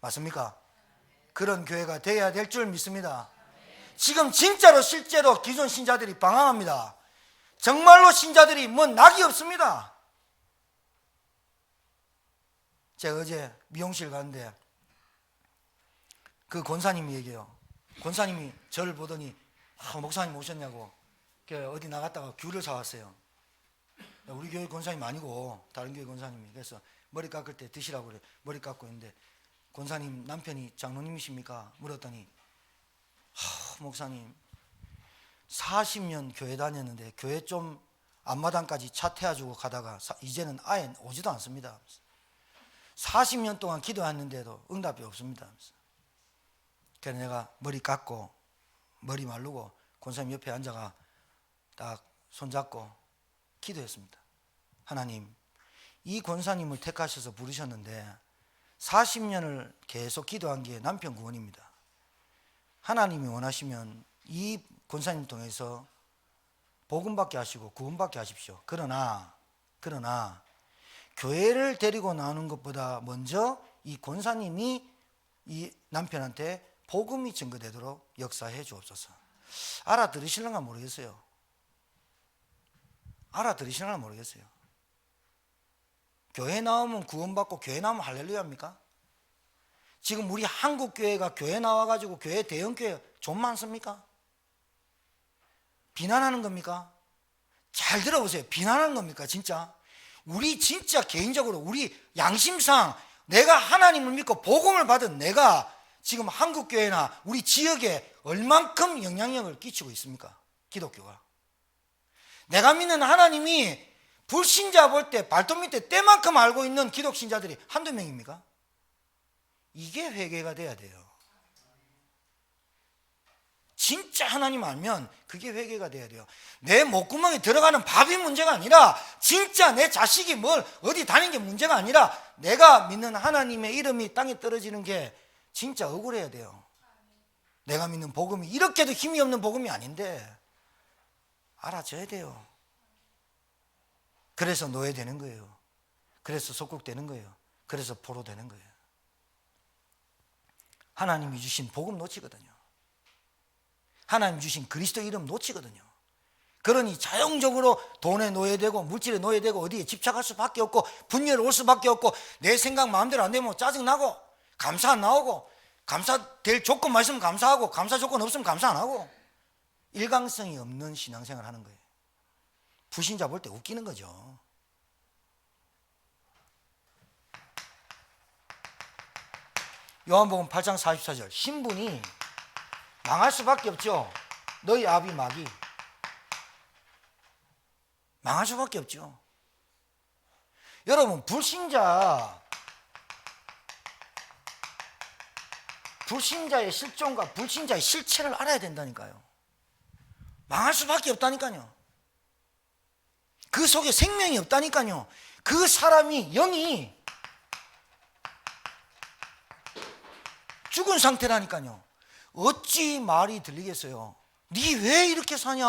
맞습니까? 그런 교회가 되어야 될 줄 믿습니다. 지금 진짜로 실제로 기존 신자들이 방황합니다. 정말로 신자들이 뭐 낙이 없습니다. 제가 어제 미용실 갔는데 그 권사님이 얘기해요. 권사님이 저를 보더니 목사님 오셨냐고, 어디 나갔다가 귤을 사왔어요. 우리 교회 권사님 아니고 다른 교회 권사님이. 그래서 머리 깎을 때 드시라고 그래. 머리 깎고 있는데 권사님 남편이 장로님이십니까? 물었더니 목사님 40년 교회 다녔는데 교회 좀 앞마당까지 차 태워주고 가다가 이제는 아예 오지도 않습니다. 40년 동안 기도했는데도 응답이 없습니다. 그래서 내가 머리 깎고 머리 마르고 권사님 옆에 앉아가 딱 손잡고 기도했습니다. 하나님, 이 권사님을 택하셔서 부르셨는데 40년을 계속 기도한 게 남편 구원입니다. 하나님이 원하시면 이 권사님 통해서 복음받게 하시고 구원받게 하십시오. 그러나 교회를 데리고 나오는 것보다 먼저 이 권사님이 이 남편한테 복음이 증거되도록 역사해 주옵소서. 알아들으실런가 모르겠어요. 알아들으시나 모르겠어요. 교회 나오면 구원받고 교회 나오면 할렐루야입니까? 지금 우리 한국교회가 교회 나와가지고 교회 대형교회 좀 많습니까? 비난하는 겁니까? 잘 들어보세요. 비난하는 겁니까? 진짜? 우리 진짜 개인적으로 우리 양심상 내가 하나님을 믿고 복음을 받은 내가 지금 한국교회나 우리 지역에 얼만큼 영향력을 끼치고 있습니까? 기독교가. 내가 믿는 하나님이 불신자 볼 때 발톱 밑에 때만큼 알고 있는 기독신자들이 한두 명입니까? 이게 회개가 돼야 돼요. 진짜 하나님 알면 그게 회개가 돼야 돼요. 내 목구멍에 들어가는 밥이 문제가 아니라 진짜 내 자식이 뭘 어디 다니는 게 문제가 아니라 내가 믿는 하나님의 이름이 땅에 떨어지는 게 진짜 억울해야 돼요. 내가 믿는 복음이 이렇게도 힘이 없는 복음이 아닌데 알아줘야 돼요. 그래서 노예되는 거예요. 그래서 속국되는 거예요. 그래서 포로되는 거예요. 하나님이 주신 복음 놓치거든요. 하나님 주신 그리스도 이름 놓치거든요. 그러니 자연적으로 돈에 노예되고 물질에 노예되고 어디에 집착할 수밖에 없고 분열이 올 수밖에 없고 내 생각 마음대로 안 되면 짜증나고 감사 안 나오고 감사될 조건만 있으면 감사하고 감사 조건 없으면 감사 안 하고 일관성이 없는 신앙생활을 하는 거예요. 불신자 볼 때 웃기는 거죠. 요한복음 8장 44절 신분이 망할 수밖에 없죠. 너희 아비 마귀 망할 수밖에 없죠. 여러분 불신자의 실존과 불신자의 실체를 알아야 된다니까요. 망할 수밖에 없다니까요. 그 속에 생명이 없다니까요. 그 사람이 영이 죽은 상태라니까요. 어찌 말이 들리겠어요? 니 왜 이렇게 사냐?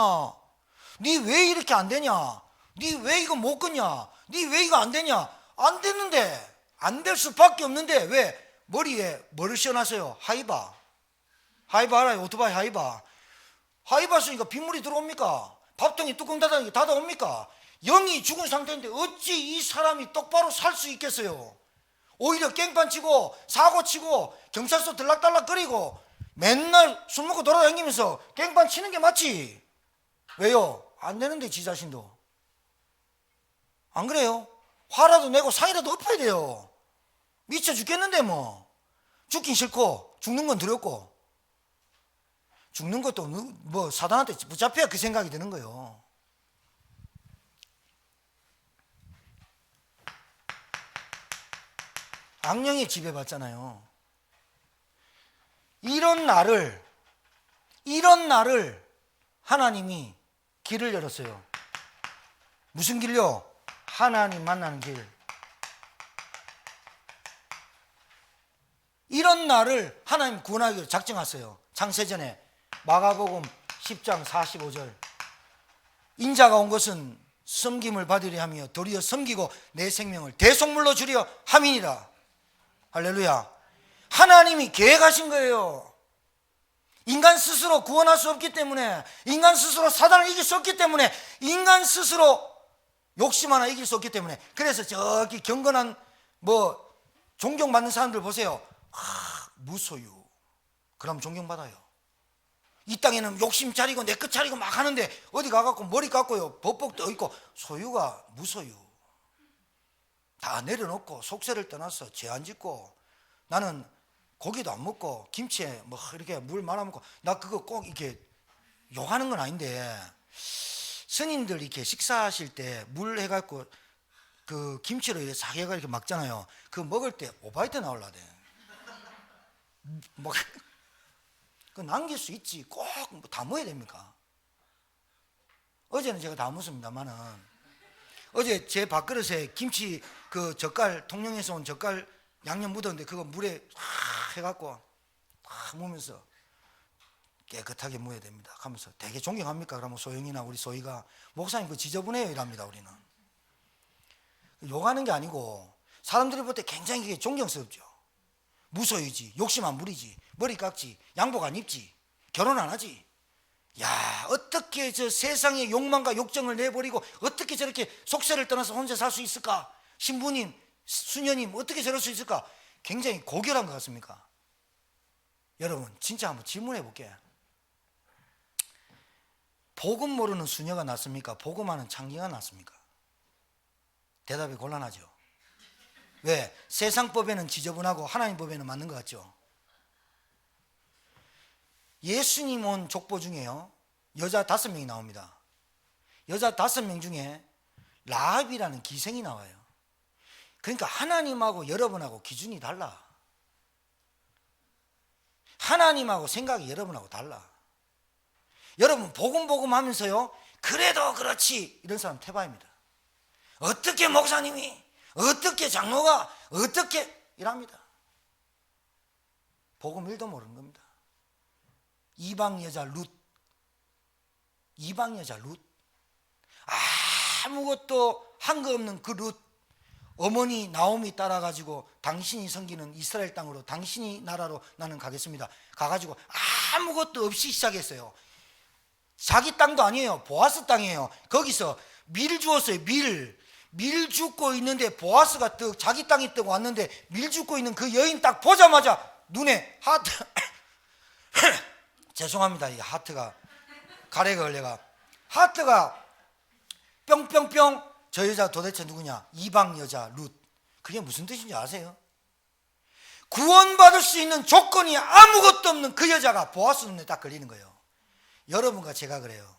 니 왜 이렇게 안 되냐? 니 왜 이거 못 걷냐? 니 왜 이거 안 되냐? 안 됐는데 안 될 수밖에 없는데 왜 머리에 뭐를 씌워놨어요? 하이바. 하이바 알아요? 오토바이 하이바. 하이바 쓰니까 빗물이 들어옵니까? 밥통이 뚜껑 닫아니까 닫아옵니까? 영이 죽은 상태인데 어찌 이 사람이 똑바로 살 수 있겠어요? 오히려 깽판치고 사고치고 경찰서 들락달락거리고 맨날 술 먹고 돌아다니면서 깽판 치는 게 맞지. 왜요? 안 되는데 지 자신도. 안 그래요? 화라도 내고 상이라도 엎어야 돼요. 미쳐 죽겠는데 뭐. 죽긴 싫고 죽는 건 두렵고 죽는 것도 뭐 사단한테 붙잡혀야 그 생각이 드는 거예요. 악령이 지배받잖아요. 이런 나를 하나님이 길을 열었어요. 무슨 길요? 하나님 만나는 길. 이런 나를 하나님 구원하기로 작정하세요. 창세전에 마가복음 10장 45절 인자가 온 것은 섬김을 받으려 하며 도리어 섬기고 내 생명을 대속물로 주려 함이니라. 할렐루야. 하나님이 계획하신 거예요. 인간 스스로 구원할 수 없기 때문에, 인간 스스로 사단을 이길 수 없기 때문에, 인간 스스로 욕심 하나 이길 수 없기 때문에. 그래서 저기 경건한 뭐 존경받는 사람들 보세요. 무소유. 그럼 존경받아요. 이 땅에는 욕심 차리고 내 것 차리고 막 하는데 어디 가갖고 머리 깎고요 법복도 있고 소유가 무소유. 다 내려놓고 속세를 떠나서 죄 안 짓고 나는 고기도 안 먹고 김치에 뭐 이렇게 물 말아 먹고 나 그거 꼭 이렇게 욕하는 건 아닌데 스님들 이렇게 식사하실 때 물 해갖고 그 김치로 이렇게 사개가 이렇게 막잖아요. 그거 먹을 때 오바이트 나올라 돼. 뭐 그 남길 수 있지 꼭 다 먹어야 됩니까? 어제는 제가 다 먹었습니다만은 어제 제 밥그릇에 김치 그 젓갈 통영에서 온 젓갈 양념 묻었는데 그거 물에 탁 해갖고 탁 무면서 깨끗하게 무어야 됩니다 하면서 되게 존경합니까? 그러면 소영이나 우리 소희가 목사님 그 지저분해요 이랍니다. 우리는 욕하는 게 아니고 사람들이 볼 때 굉장히 존경스럽죠. 무소유지, 욕심 안 부리지, 머리 깎지, 양복 안 입지, 결혼 안 하지. 야, 어떻게 저 세상의 욕망과 욕정을 내버리고 어떻게 저렇게 속세를 떠나서 혼자 살 수 있을까? 신부님, 수녀님, 어떻게 저럴 수 있을까? 굉장히 고결한 것 같습니까? 여러분, 진짜 한번 질문해 볼게요. 복음 모르는 수녀가 낫습니까? 복음하는 창기가 낫습니까? 대답이 곤란하죠. 왜? 세상 법에는 지저분하고 하나님 법에는 맞는 것 같죠. 예수님 온 족보 중에요, 여자 5명이 나옵니다. 여자 5명 중에 라합이라는 기생이 나와요. 그러니까 하나님하고 여러분하고 기준이 달라. 하나님하고 생각이 여러분하고 달라. 여러분 복음 하면서요, 그래도 그렇지 이런 사람 태바입니다. 어떻게 목사님이, 어떻게 장로가, 어떻게 이랍니다. 복음 1도 모르는 겁니다. 이방 여자 룻, 아무것도 한 거 없는 그 룻, 어머니 나오미 따라가지고 당신이 섬기는 이스라엘 땅으로, 당신이 나라로 나는 가겠습니다. 가가지고 아무것도 없이 시작했어요. 자기 땅도 아니에요. 보아스 땅이에요. 거기서 밀 주었어요. 밀 줍고 있는데 보아스가 자기 땅이 뜨고 왔는데 밀 줍고 있는 그 여인 딱 보자마자 눈에 하트 죄송합니다. 이 하트가 가래가 걸려가 하트가 뿅뿅뿅. 저 여자 도대체 누구냐? 이방 여자 룻. 그게 무슨 뜻인지 아세요? 구원받을 수 있는 조건이 아무것도 없는 그 여자가 보아스 눈에 딱 걸리는 거예요. 여러분과 제가 그래요.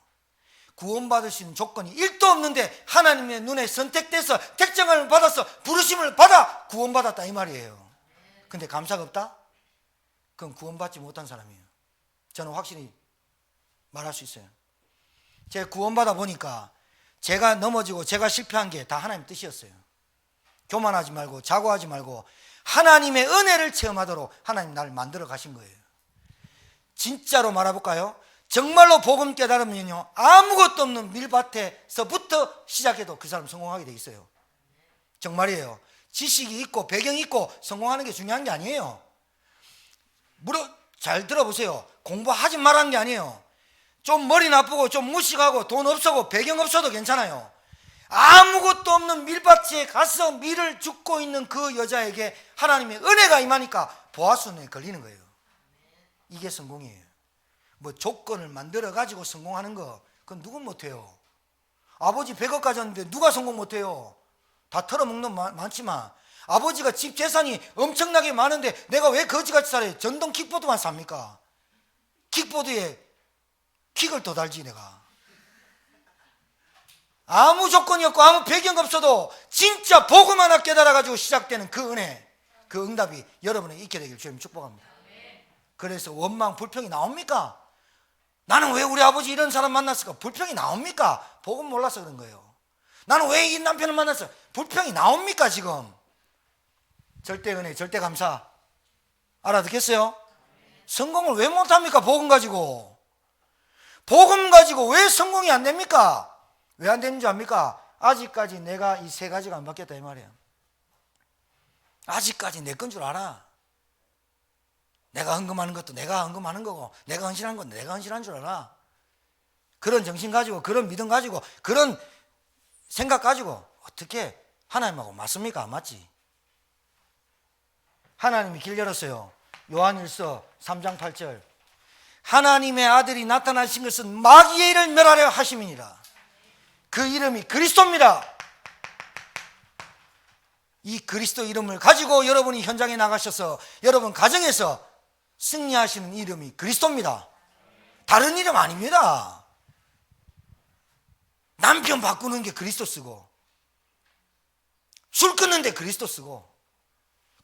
구원받을 수 있는 조건이 1도 없는데 하나님의 눈에 선택돼서 택정을 받아서 부르심을 받아 구원받았다 이 말이에요. 근데 감사가 없다? 그건 구원받지 못한 사람이에요. 저는 확실히 말할 수 있어요. 제가 구원받아 보니까 제가 넘어지고 제가 실패한 게 다 하나님 뜻이었어요. 교만하지 말고 자고하지 말고 하나님의 은혜를 체험하도록 하나님 나를 만들어 가신 거예요. 진짜로 말해볼까요? 정말로 복음 깨달으면요, 아무것도 없는 밀밭에서부터 시작해도 그 사람 성공하게 돼 있어요. 정말이에요. 지식이 있고 배경이 있고 성공하는 게 중요한 게 아니에요. 잘 들어보세요. 공부하지 말라는 게 아니에요. 좀 머리 나쁘고 좀 무식하고 돈 없어도 배경 없어도 괜찮아요. 아무것도 없는 밀밭에 가서 밀을 줍고 있는 그 여자에게 하나님의 은혜가 임하니까 보아스 눈에 걸리는 거예요. 이게 성공이에요. 뭐 조건을 만들어 가지고 성공하는 거, 그건 누군 못해요. 아버지 100억 가졌는데 누가 성공 못해요? 다 털어먹는 많지만 아버지가 집 재산이 엄청나게 많은데 내가 왜 거지같이 살아요? 전동 킥보드만 삽니까? 킥보드에 킥을 더 달지 내가. 아무 조건이 없고 아무 배경 없어도 진짜 복음 하나 깨달아 가지고 시작되는 그 은혜, 그 응답이 여러분에게 있게 되길 주님 축복합니다. 그래서 원망 불평이 나옵니까? 나는 왜 우리 아버지 이런 사람 만났을까? 불평이 나옵니까? 복음 몰라서 그런 거예요. 나는 왜 이 남편을 만났어? 불평이 나옵니까 지금? 절대 은혜, 절대 감사. 알아듣겠어요? 성공을 왜 못합니까? 복음 가지고. 복음 가지고 왜 성공이 안 됩니까? 왜 안 되는 줄 압니까? 아직까지 내가 이 3가지가 안 바뀌었다 이 말이에요. 아직까지 내 건 줄 알아. 내가 헌금하는 것도 내가 헌금하는 거고, 내가 헌신하는 것도 내가 헌신한 줄 알아. 그런 정신 가지고, 그런 믿음 가지고, 그런 생각 가지고 어떻게 하나님하고 맞습니까? 안 맞지? 하나님이 길 열었어요. 요한일서 3장 8절. 하나님의 아들이 나타나신 것은 마귀의 일을 멸하려 하심이니라. 그 이름이 그리스도입니다. 이 그리스도 이름을 가지고 여러분이 현장에 나가셔서 여러분 가정에서 승리하시는 이름이 그리스도입니다. 다른 이름 아닙니다. 남편 바꾸는 게 그리스도 쓰고, 술 끊는데 그리스도 쓰고,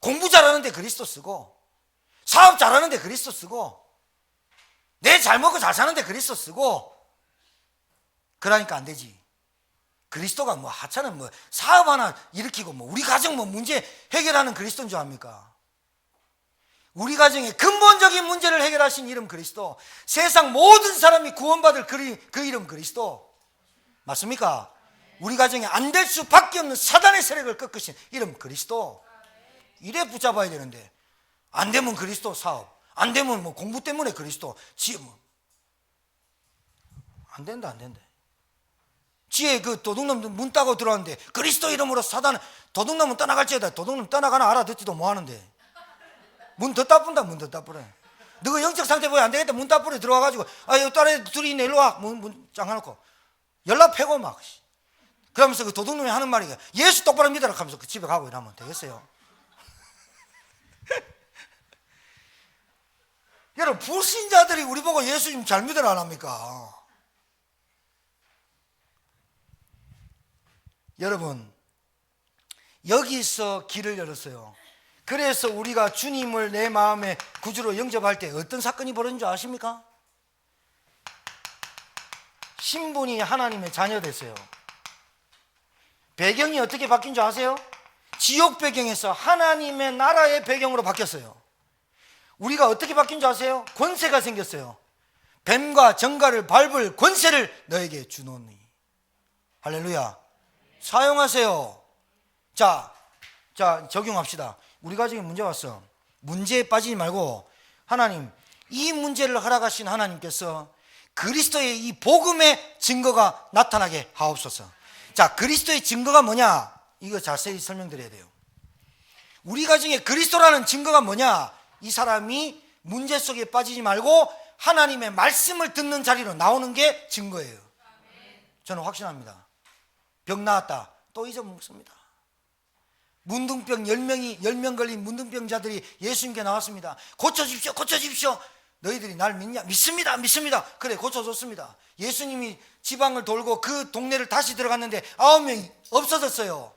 공부 잘하는데 그리스도 쓰고, 사업 잘하는데 그리스도 쓰고, 내 잘 먹고 잘 사는데 그리스도 쓰고, 그러니까 안 되지. 그리스도가 뭐 하찮은 뭐 사업 하나 일으키고 뭐 우리 가정 뭐 문제 해결하는 그리스도인 줄 압니까? 우리 가정의 근본적인 문제를 해결하신 이름 그리스도, 세상 모든 사람이 구원받을 그 이름 그리스도 맞습니까? 우리 가정에 안 될 수밖에 없는 사단의 세력을 꺾으신 이름 그리스도. 이래 붙잡아야 되는데 안 되면 그리스도 사업, 안 되면 뭐 공부 때문에 그리스도, 안 된다, 안 된다. 지에 그 도둑놈 문 따고 들어왔는데 그리스도 이름으로 사단은 도둑놈은 떠나갈지어다. 도둑놈 떠나가나 알아듣지도 뭐하는데 문 더 따분다. 문 더 따분해. 너가 영적 상태 보여 안 되겠다. 문 따분해 들어와가지고 여기 딸애 둘이 있네. 일로 와. 문 짱해놓고 연락 패고 막 그러면서 그 도둑놈이 하는 말이 예수 똑바로 믿어라 하면서 그 집에 가고 이러면 되겠어요? 여러분 불신자들이 우리 보고 예수 좀 잘 믿으라 안 합니까? 여러분 여기서 길을 열었어요. 그래서 우리가 주님을 내 마음의 구주로 영접할 때 어떤 사건이 벌어진 줄 아십니까? 신분이 하나님의 자녀 됐어요. 배경이 어떻게 바뀐 줄 아세요? 지옥 배경에서 하나님의 나라의 배경으로 바뀌었어요. 우리가 어떻게 바뀐 줄 아세요? 권세가 생겼어요. 뱀과 정갈을 밟을 권세를 너에게 주노니. 할렐루야. 사용하세요. 자 적용합시다. 우리 가정에 문제 왔어. 문제에 빠지지 말고 하나님, 이 문제를 허락하신 하나님께서 그리스도의 이 복음의 증거가 나타나게 하옵소서. 자, 그리스도의 증거가 뭐냐? 이거 자세히 설명드려야 돼요. 우리 가정에 그리스도라는 증거가 뭐냐? 이 사람이 문제 속에 빠지지 말고 하나님의 말씀을 듣는 자리로 나오는 게 증거예요. 저는 확신합니다. 병 나았다. 또 잊어먹습니다. 문둥병 10명 걸린 문둥병자들이 예수님께 나왔습니다. 고쳐주십시오. 고쳐주십시오. 너희들이 날 믿냐? 믿습니다. 믿습니다. 그래 고쳐줬습니다. 예수님이 지방을 돌고 그 동네를 다시 들어갔는데 9명이 없어졌어요.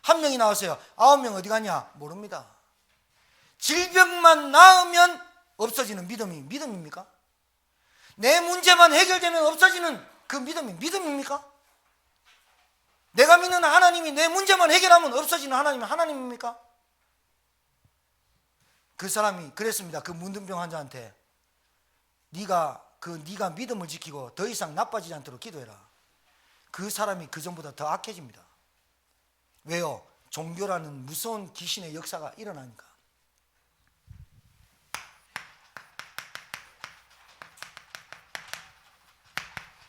1명이 나왔어요. 9명 어디 갔냐? 모릅니다. 질병만 나으면 없어지는 믿음이 믿음입니까? 내 문제만 해결되면 없어지는 그 믿음이 믿음입니까? 내가 믿는 하나님이 내 문제만 해결하면 없어지는 하나님이 하나님입니까? 그 사람이 그랬습니다. 그 문둥병 환자한테 네가 믿음을 지키고 더 이상 나빠지지 않도록 기도해라. 그 사람이 그 전보다 더 악해집니다. 왜요? 종교라는 무서운 귀신의 역사가 일어나니까.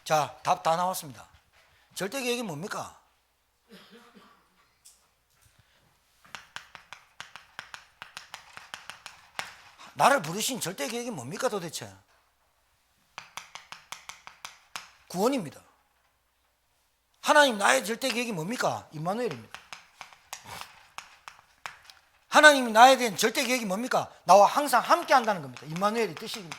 자, 답 다 나왔습니다. 절대 계획이 뭡니까? 나를 부르신 절대 계획이 뭡니까 도대체? 구원입니다. 하나님 나의 절대 계획이 뭡니까? 임마누엘입니다. 하나님이 나에 대한 절대 계획이 뭡니까? 나와 항상 함께 한다는 겁니다. 임마누엘이 뜻입니다.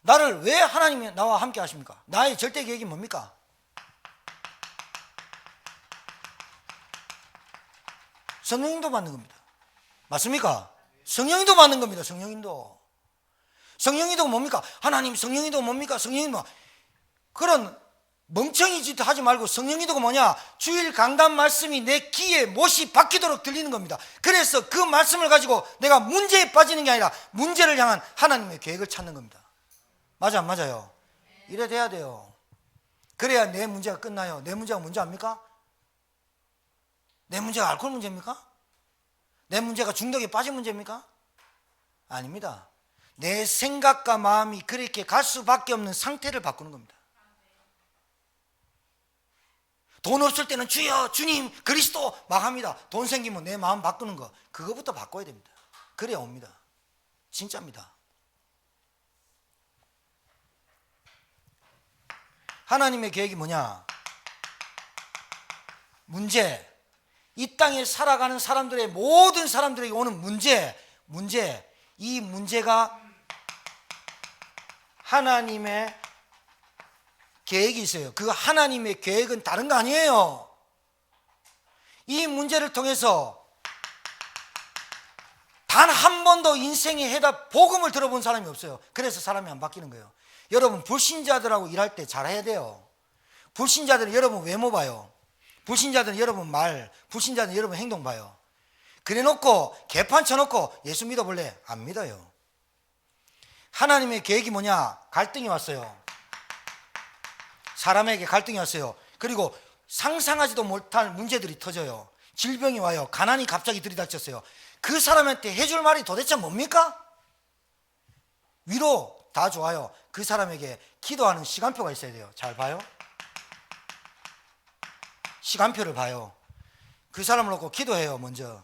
나를 왜 하나님이 나와 함께 하십니까? 나의 절대 계획이 뭡니까? 성령인도 받는 겁니다. 맞습니까? 성령인도 받는 겁니다. 성령인도 뭡니까? 하나님 성령인도 뭡니까? 성령인도 그런 멍청이 짓 하지 말고 성령인도가 뭐냐? 주일 강단 말씀이 내 귀에 못이 박히도록 들리는 겁니다. 그래서 그 말씀을 가지고 내가 문제에 빠지는 게 아니라 문제를 향한 하나님의 계획을 찾는 겁니다. 맞아 안 맞아요? 이래 돼야 돼요. 그래야 내 문제가 끝나요. 내 문제가 뭔지 압니까? 내 문제가 알코올 문제입니까? 내 문제가 중독에 빠진 문제입니까? 아닙니다. 내 생각과 마음이 그렇게 갈 수밖에 없는 상태를 바꾸는 겁니다. 돈 없을 때는 주여 주님 그리스도 막 합니다. 돈 생기면 내 마음 바꾸는 거 그거부터 바꿔야 됩니다. 그래야 옵니다. 진짜입니다. 하나님의 계획이 뭐냐? 문제, 이 땅에 살아가는 사람들의 모든 사람들에게 오는 문제, 이 문제가 하나님의 계획이 있어요. 그 하나님의 계획은 다른 거 아니에요. 이 문제를 통해서 단 한 번도 인생의 해답 복음을 들어본 사람이 없어요. 그래서 사람이 안 바뀌는 거예요. 여러분 불신자들하고 일할 때 잘해야 돼요. 불신자들은 여러분 외모 봐요. 불신자들은 여러분 말, 불신자들은 여러분 행동 봐요. 그래 놓고 개판 쳐놓고 예수 믿어볼래? 안 믿어요. 하나님의 계획이 뭐냐? 갈등이 왔어요. 사람에게 갈등이 왔어요. 그리고 상상하지도 못할 문제들이 터져요. 질병이 와요. 가난이 갑자기 들이닥쳤어요. 그 사람한테 해줄 말이 도대체 뭡니까? 위로 다 좋아요. 그 사람에게 기도하는 시간표가 있어야 돼요. 잘 봐요. 시간표를 봐요. 그 사람을 놓고 기도해요. 먼저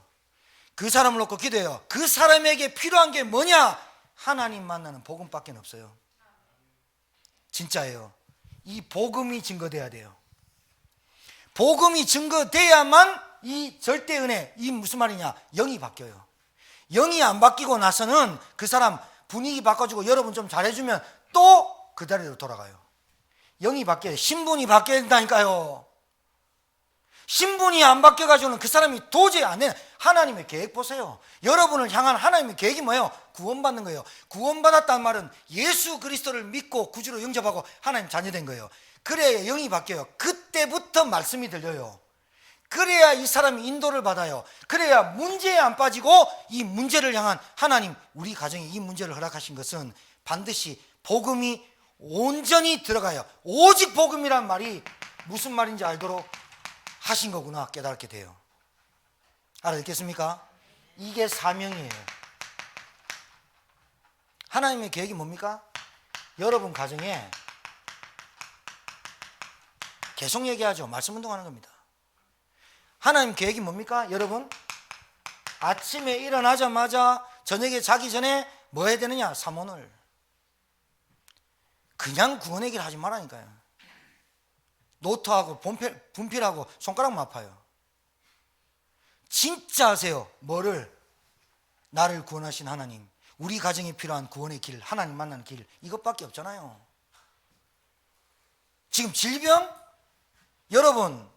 그 사람을 놓고 기도해요. 그 사람에게 필요한 게 뭐냐? 하나님 만나는 복음밖에 없어요. 진짜예요. 이 복음이 증거돼야 돼요. 복음이 증거돼야만 이 절대 은혜, 이 무슨 말이냐? 영이 바뀌어요. 영이 안 바뀌고 나서는 그 사람 분위기 바꿔주고 여러분 좀 잘해주면 또 그 자리로 돌아가요. 영이 바뀌어요. 신분이 바뀌어야 된다니까요. 신분이 안 바뀌어가지고는 그 사람이 도저히 안 되는. 하나님의 계획 보세요. 여러분을 향한 하나님의 계획이 뭐예요? 구원받는 거예요. 구원받았다는 말은 예수 그리스도를 믿고 구주로 영접하고 하나님 자녀된 거예요. 그래야 영이 바뀌어요. 그때부터 말씀이 들려요. 그래야 이 사람이 인도를 받아요. 그래야 문제에 안 빠지고 이 문제를 향한 하나님, 우리 가정에 이 문제를 허락하신 것은 반드시 복음이 온전히 들어가요. 오직 복음이란 말이 무슨 말인지 알도록 하신 거구나 깨닫게 돼요. 알아듣겠습니까? 이게 사명이에요. 하나님의 계획이 뭡니까? 여러분 가정에 계속 얘기하죠. 말씀 운동하는 겁니다. 하나님 계획이 뭡니까? 여러분 아침에 일어나자마자 저녁에 자기 전에 뭐 해야 되느냐? 사모를. 그냥 구원 얘기를 하지 말라니까요. 노트하고 분필하고 손가락만 아파요. 진짜 하세요. 뭐를? 나를 구원하신 하나님, 우리 가정에 필요한 구원의 길, 하나님 만나는 길, 이것밖에 없잖아요. 지금 질병? 여러분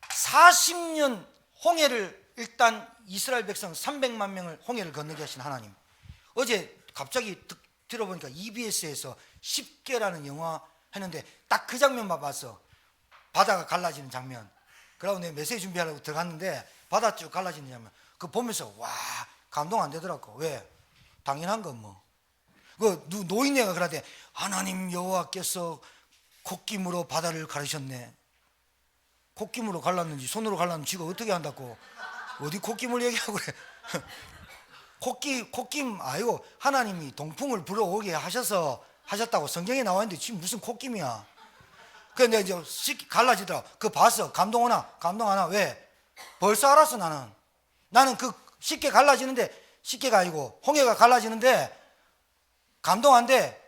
40년 홍해를, 일단 이스라엘 백성 300만 명을 홍해를 건너게 하신 하나님. 어제 갑자기 들어보니까 EBS에서 10개라는 영화 했는데 딱 그 장면만 봤어. 바다가 갈라지는 장면. 그러고 내가 메시지 준비하려고 들어갔는데 바다 쭉 갈라지는 장면. 그거 보면서 와, 감동 안 되더라고. 왜? 당연한 건 뭐. 그 노인네가 그러대. 하나님 여호와께서 콧김으로 바다를 가르셨네. 콧김으로 갈랐는지 손으로 갈랐는지 지가 어떻게 한다고. 어디 콧김을 얘기하고 그래. 콧김 아이고, 하나님이 동풍을 불어오게 하셨다고 성경에 나와 있는데 지금 무슨 콧김이야. 그래 내가 이제 쉽게 갈라지더라. 그거 봤어. 감동 안 와. 왜? 벌써 알았어. 나는 그 쉽게 갈라지는데, 쉽게가 아니고 홍해가 갈라지는데 감동 안 돼.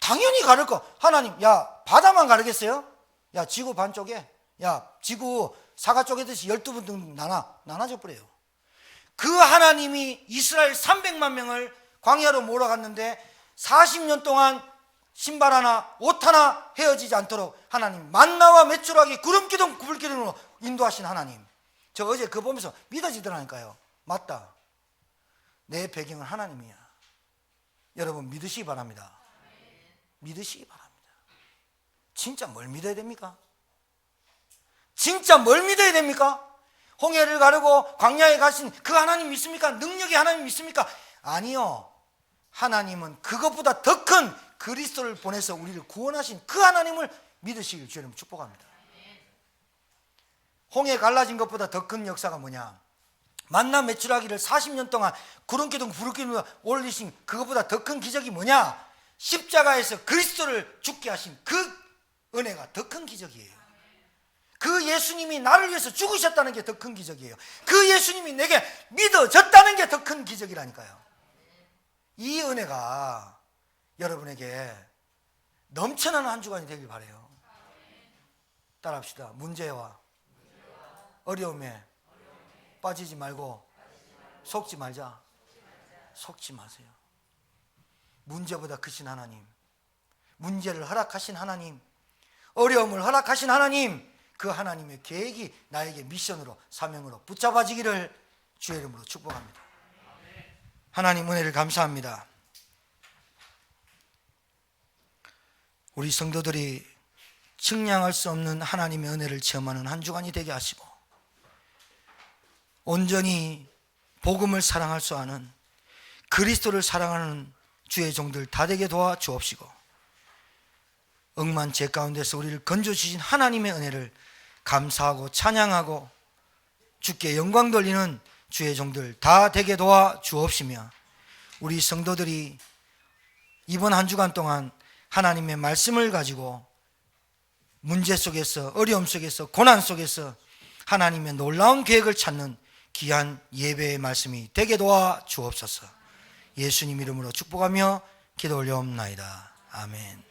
당연히 가를 거. 하나님, 야 바다만 가르겠어요? 야 지구 반쪽에, 야 지구 사과 쪼개듯이 12분 나눠져 버려요. 그 하나님이 이스라엘 300만 명을 광야로 몰아갔는데 40년 동안 신발 하나 옷 하나 헤어지지 않도록 하나님 만나와 메추라기 구름기둥 불기둥으로 인도하신 하나님. 저 어제 그거 보면서 믿어지더라니까요. 맞다. 내 배경은 하나님이야. 여러분 믿으시기 바랍니다. 믿으시기 바랍니다. 진짜 뭘 믿어야 됩니까? 진짜 뭘 믿어야 됩니까? 홍해를 가르고 광야에 가신 그 하나님 믿습니까? 능력이 하나님 믿습니까? 아니요. 하나님은 그것보다 더 큰 그리스도를 보내서 우리를 구원하신 그 하나님을 믿으시길 주님 축복합니다. 홍해 갈라진 것보다 더 큰 역사가 뭐냐? 만나 메추라기를 40년 동안 구름기둥 부름기둥 올리신 그것보다 더 큰 기적이 뭐냐? 십자가에서 그리스도를 죽게 하신 그 은혜가 더 큰 기적이에요. 그 예수님이 나를 위해서 죽으셨다는 게 더 큰 기적이에요. 그 예수님이 내게 믿어졌다는 게 더 큰 기적이라니까요. 이 은혜가 여러분에게 넘쳐나는 한 주간이 되길 바라요. 따라합시다. 문제와 어려움에 빠지지 말고 속지 말자. 속지 마세요. 문제보다 크신 하나님, 문제를 허락하신 하나님, 어려움을 허락하신 하나님, 그 하나님의 계획이 나에게 미션으로, 사명으로 붙잡아지기를 주의 이름으로 축복합니다. 하나님 은혜를 감사합니다. 우리 성도들이 측량할 수 없는 하나님의 은혜를 체험하는 한 주간이 되게 하시고 온전히 복음을 사랑할 수 아는 그리스도를 사랑하는 주의 종들 다 되게 도와 주옵시고 억만 죄 가운데서 우리를 건져주신 하나님의 은혜를 감사하고 찬양하고 주께 영광 돌리는 주의 종들 다 되게 도와 주옵시며 우리 성도들이 이번 한 주간 동안 하나님의 말씀을 가지고 문제 속에서, 어려움 속에서, 고난 속에서 하나님의 놀라운 계획을 찾는 귀한 예배의 말씀이 되게 도와 주옵소서. 예수님 이름으로 축복하며 기도 올려옵나이다. 아멘.